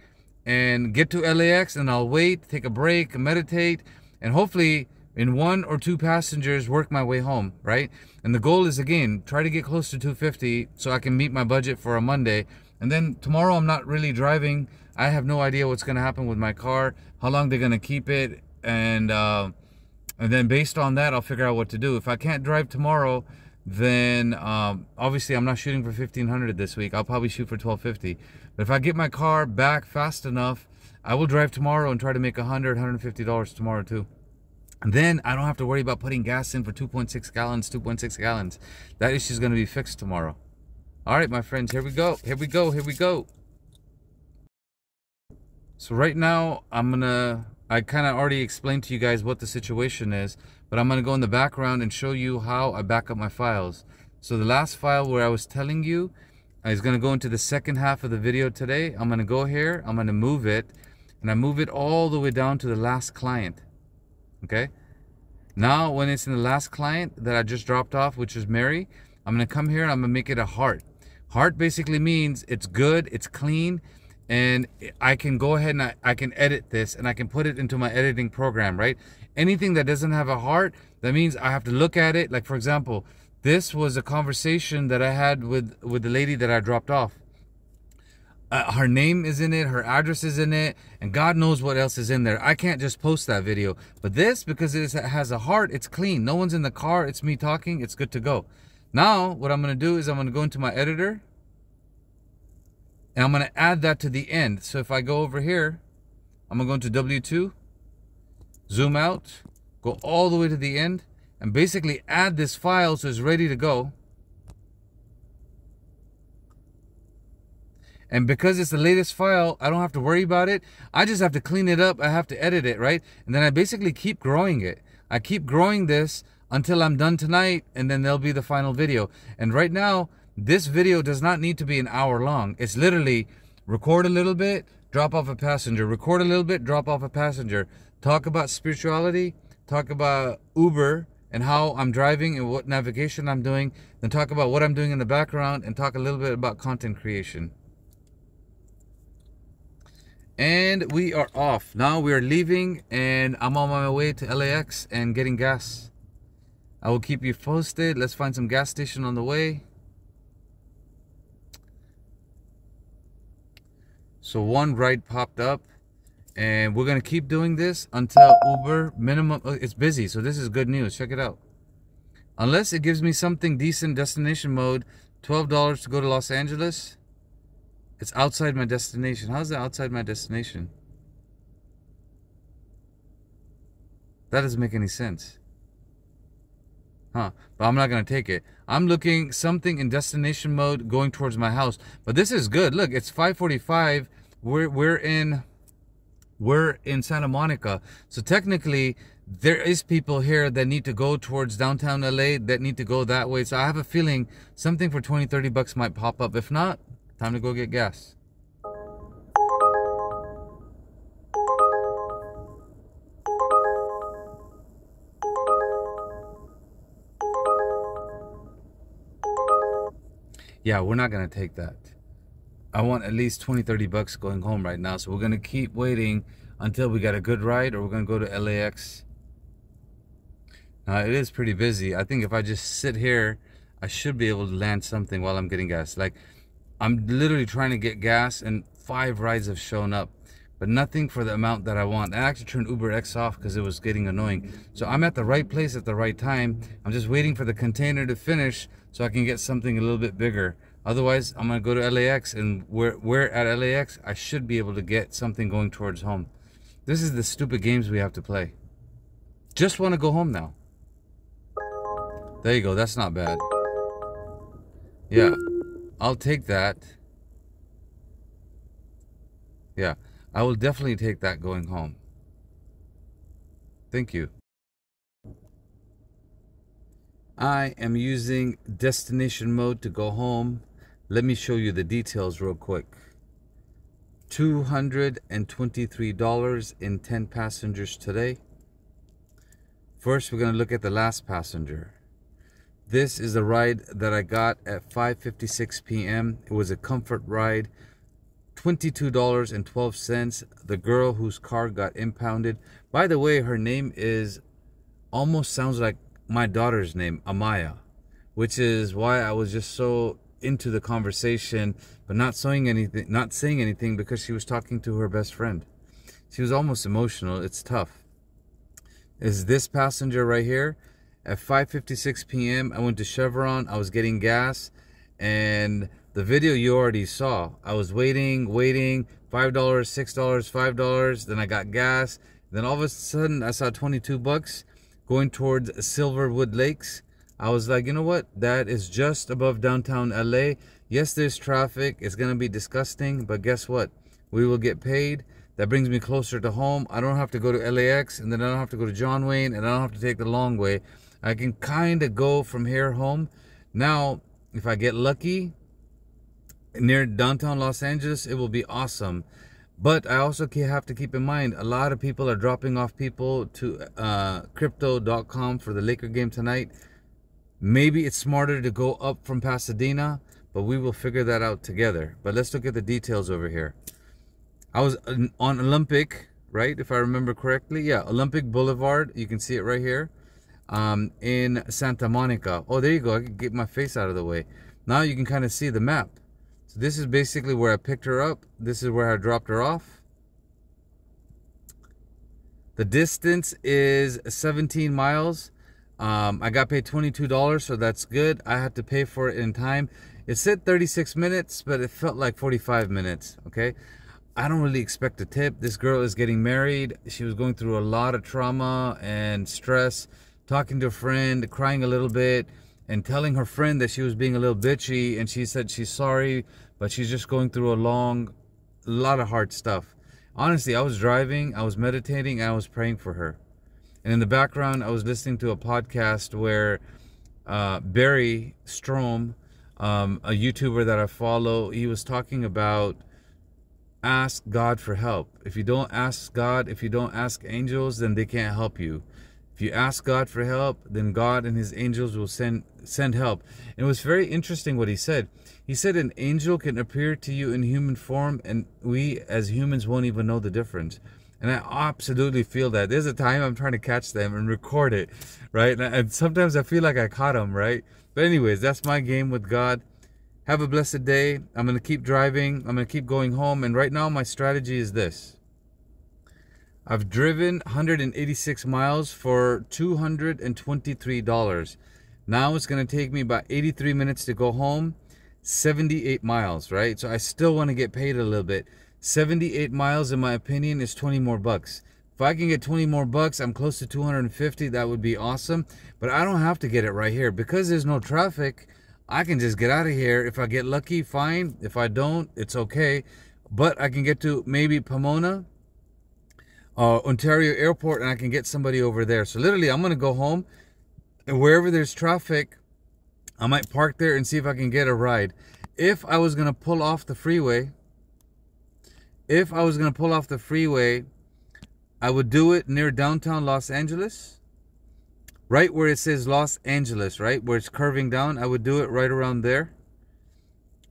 Speaker 1: and get to LAX, and I'll wait, take a break, meditate, and hopefully in 1 or 2 passengers, work my way home, right? And the goal is, again, try to get close to 250 so I can meet my budget for a Monday. And then tomorrow I'm not really driving. I have no idea what's going to happen with my car, how long they're going to keep it, and then based on that, I'll figure out what to do. If I can't drive tomorrow, then obviously I'm not shooting for 1,500 this week. I'll probably shoot for 1,250. But if I get my car back fast enough, I will drive tomorrow and try to make $100, $150 tomorrow too. And then I don't have to worry about putting gas in for 2.6 gallons. That issue is going to be fixed tomorrow. All right, my friends, here we go. So right now, I kind of already explained to you guys what the situation is, but I'm gonna go in the background and show you how I back up my files. So the last file where I was telling you is gonna go into the second half of the video today. I'm gonna go here, I'm gonna move it, and I move it all the way down to the last client, okay? Now, when it's in the last client that I just dropped off, which is Mary, I'm gonna come here and I'm gonna make it a heart. Heart basically means it's good, it's clean, and I can go ahead and I can edit this and I can put it into my editing program, right? Anything that doesn't have a heart, that means I have to look at it. Like, for example, this was a conversation that I had with the lady that I dropped off. Her name is in it, her address is in it, and God knows what else is in there. I can't just post that video. But this, because it has a heart, it's clean. No one's in the car, it's me talking, it's good to go. Now, what I'm gonna do is I'm gonna go into my editor, and I'm going to add that to the end. So if I go over here, I'm going to go into W2, zoom out, go all the way to the end, and basically add this file so it's ready to go. And because it's the latest file, I don't have to worry about it. I just have to clean it up. I have to edit it, right? And then I basically keep growing it. I keep growing this until I'm done tonight, and then there'll be the final video. And right now, this video does not need to be an hour long. It's literally record a little bit, drop off a passenger, record a little bit, drop off a passenger, talk about spirituality, talk about Uber and how I'm driving and what navigation I'm doing, then talk about what I'm doing in the background, and talk a little bit about content creation. And we are off. Now we are leaving, and I'm on my way to LAX and getting gas. I will keep you posted. Let's find some gas station on the way. So one ride popped up, and we're gonna keep doing this until Uber minimum. It's busy, so this is good news. Check it out. Unless it gives me something decent, destination mode, $12 to go to Los Angeles. It's outside my destination. How's that outside my destination? That doesn't make any sense. Huh, but I'm not gonna take it. I'm looking something in destination mode going towards my house. But this is good. Look, it's 5:45. We're in Santa Monica. So technically there is people here that need to go towards downtown LA, that need to go that way. So I have a feeling something for 20-30 bucks might pop up. If not, time to go get gas. Yeah, we're not going to take that. I want at least 20-30 bucks going home right now. So we're going to keep waiting until we got a good ride, or we're going to go to LAX. It is pretty busy. I think if I just sit here, I should be able to land something while I'm getting gas. Like, I'm literally trying to get gas, and 5 rides have shown up, but nothing for the amount that I want. I actually turned UberX off because it was getting annoying. So I'm at the right place at the right time. I'm just waiting for the container to finish so I can get something a little bit bigger. Otherwise, I'm going to go to LAX, and we're at LAX. I should be able to get something going towards home. This is the stupid games we have to play. Just want to go home now. There you go. That's not bad. Yeah, I'll take that. Yeah, I will definitely take that going home. Thank you. I am using destination mode to go home. Let me show you the details real quick. $223 in 10 passengers today. First, we're going to look at the last passenger. This is a ride that I got at 5:56 p.m. It was a comfort ride. $22.12. The girl whose car got impounded. By the way, her name is almost sounds like my daughter's name, Amaya, which is why I was just so into the conversation, but not saying anything because she was talking to her best friend. She was almost emotional. It's tough. Is this passenger right here? At 5:56 p.m. I went to Chevron. I was getting gas, and the video you already saw. I was waiting, $5, $6, $5. Then I got gas. Then all of a sudden, I saw 22 bucks going towards Silverwood Lakes. I was like, you know what? That is just above downtown LA. Yes, there's traffic. It's going to be disgusting, but guess what? We will get paid. That brings me closer to home. I don't have to go to LAX, and then I don't have to go to John Wayne, and I don't have to take the long way. I can kind of go from here home. Now, if I get lucky, near downtown Los Angeles, it will be awesome. But I also have to keep in mind, a lot of people are dropping off people to crypto.com for the Laker game tonight. Maybe it's smarter to go up from Pasadena, but we will figure that out together. But let's look at the details over here. I was on Olympic, right? If I remember correctly. Yeah, Olympic Boulevard. You can see it right here. In Santa Monica. Oh, there you go. I can get my face out of the way. Now you can kind of see the map. So this is basically where I picked her up. This is where I dropped her off. The distance is 17 miles. I got paid $22, so that's good. I had to pay for it in time. It said 36 minutes, but it felt like 45 minutes, okay? I don't really expect a tip. This girl is getting married. She was going through a lot of trauma and stress, talking to a friend, crying a little bit, and telling her friend that she was being a little bitchy, and she said she's sorry, but she's just going through a lot of hard stuff. Honestly, I was driving, I was meditating, I was praying for her. And in the background, I was listening to a podcast where Barry Strom, a YouTuber that I follow, he was talking about ask God for help. If you don't ask God, if you don't ask angels, then they can't help you. If you ask God for help, then God and his angels will send help. And it was very interesting what he said. He said an angel can appear to you in human form, and we as humans won't even know the difference. And I absolutely feel that. There's a time I'm trying to catch them and record it, right? And sometimes I feel like I caught them, right? But anyways, that's my game with God. Have a blessed day. I'm going to keep driving. I'm going to keep going home. And right now my strategy is this. I've driven 186 miles for $223. Now it's going to take me about 83 minutes to go home. 78 miles, right? So I still want to get paid a little bit. 78 miles, in my opinion, is 20 more bucks. If I can get 20 more bucks, I'm close to 250. That would be awesome. But I don't have to get it right here. Because there's no traffic, I can just get out of here. If I get lucky, fine. If I don't, it's okay. But I can get to maybe Pomona, Ontario Airport, and I can get somebody over there. So literally, I'm going to go home. And wherever there's traffic, I might park there and see if I can get a ride. If I was going to pull off the freeway, I would do it near downtown Los Angeles. Right where it says Los Angeles, right? Where it's curving down. I would do it right around there.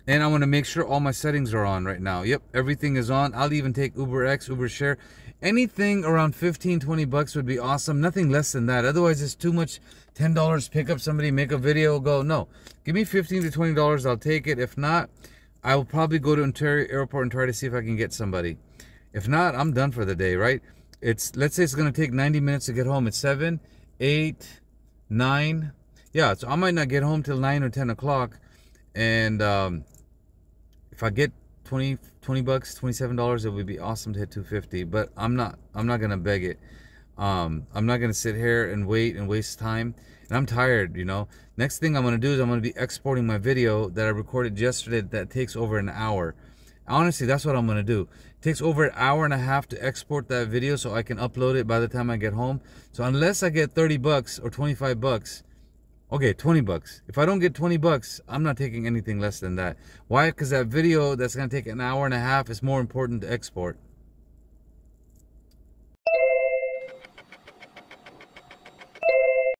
Speaker 1: And I want to make sure all my settings are on right now. Yep, everything is on. I'll even take UberX, UberShare. Anything around 15, 20 bucks would be awesome. Nothing less than that. Otherwise, it's too much. $10, pick up somebody, make a video, go. No, give me $15 to $20. I'll take it. If not, I will probably go to Ontario Airport and try to see if I can get somebody. If not, I'm done for the day, right? Let's say it's going to take 90 minutes to get home. It's 7, 8, 9. Yeah, so I might not get home till 9 or 10 o'clock. And if I get 20 bucks, $27, it would be awesome to hit 250. But I'm not going to beg it. I'm not going to sit here and wait and waste time. And I'm tired, you know. Next thing I'm going to do is I'm going to be exporting my video that I recorded yesterday that takes over an hour. Honestly, that's what I'm going to do. It takes over an hour and a half to export that video so I can upload it by the time I get home. So unless I get 30 bucks or 25 bucks, okay, 20 bucks. If I don't get 20 bucks, I'm not taking anything less than that. Why? Because that video that's going to take an hour and a half is more important to export.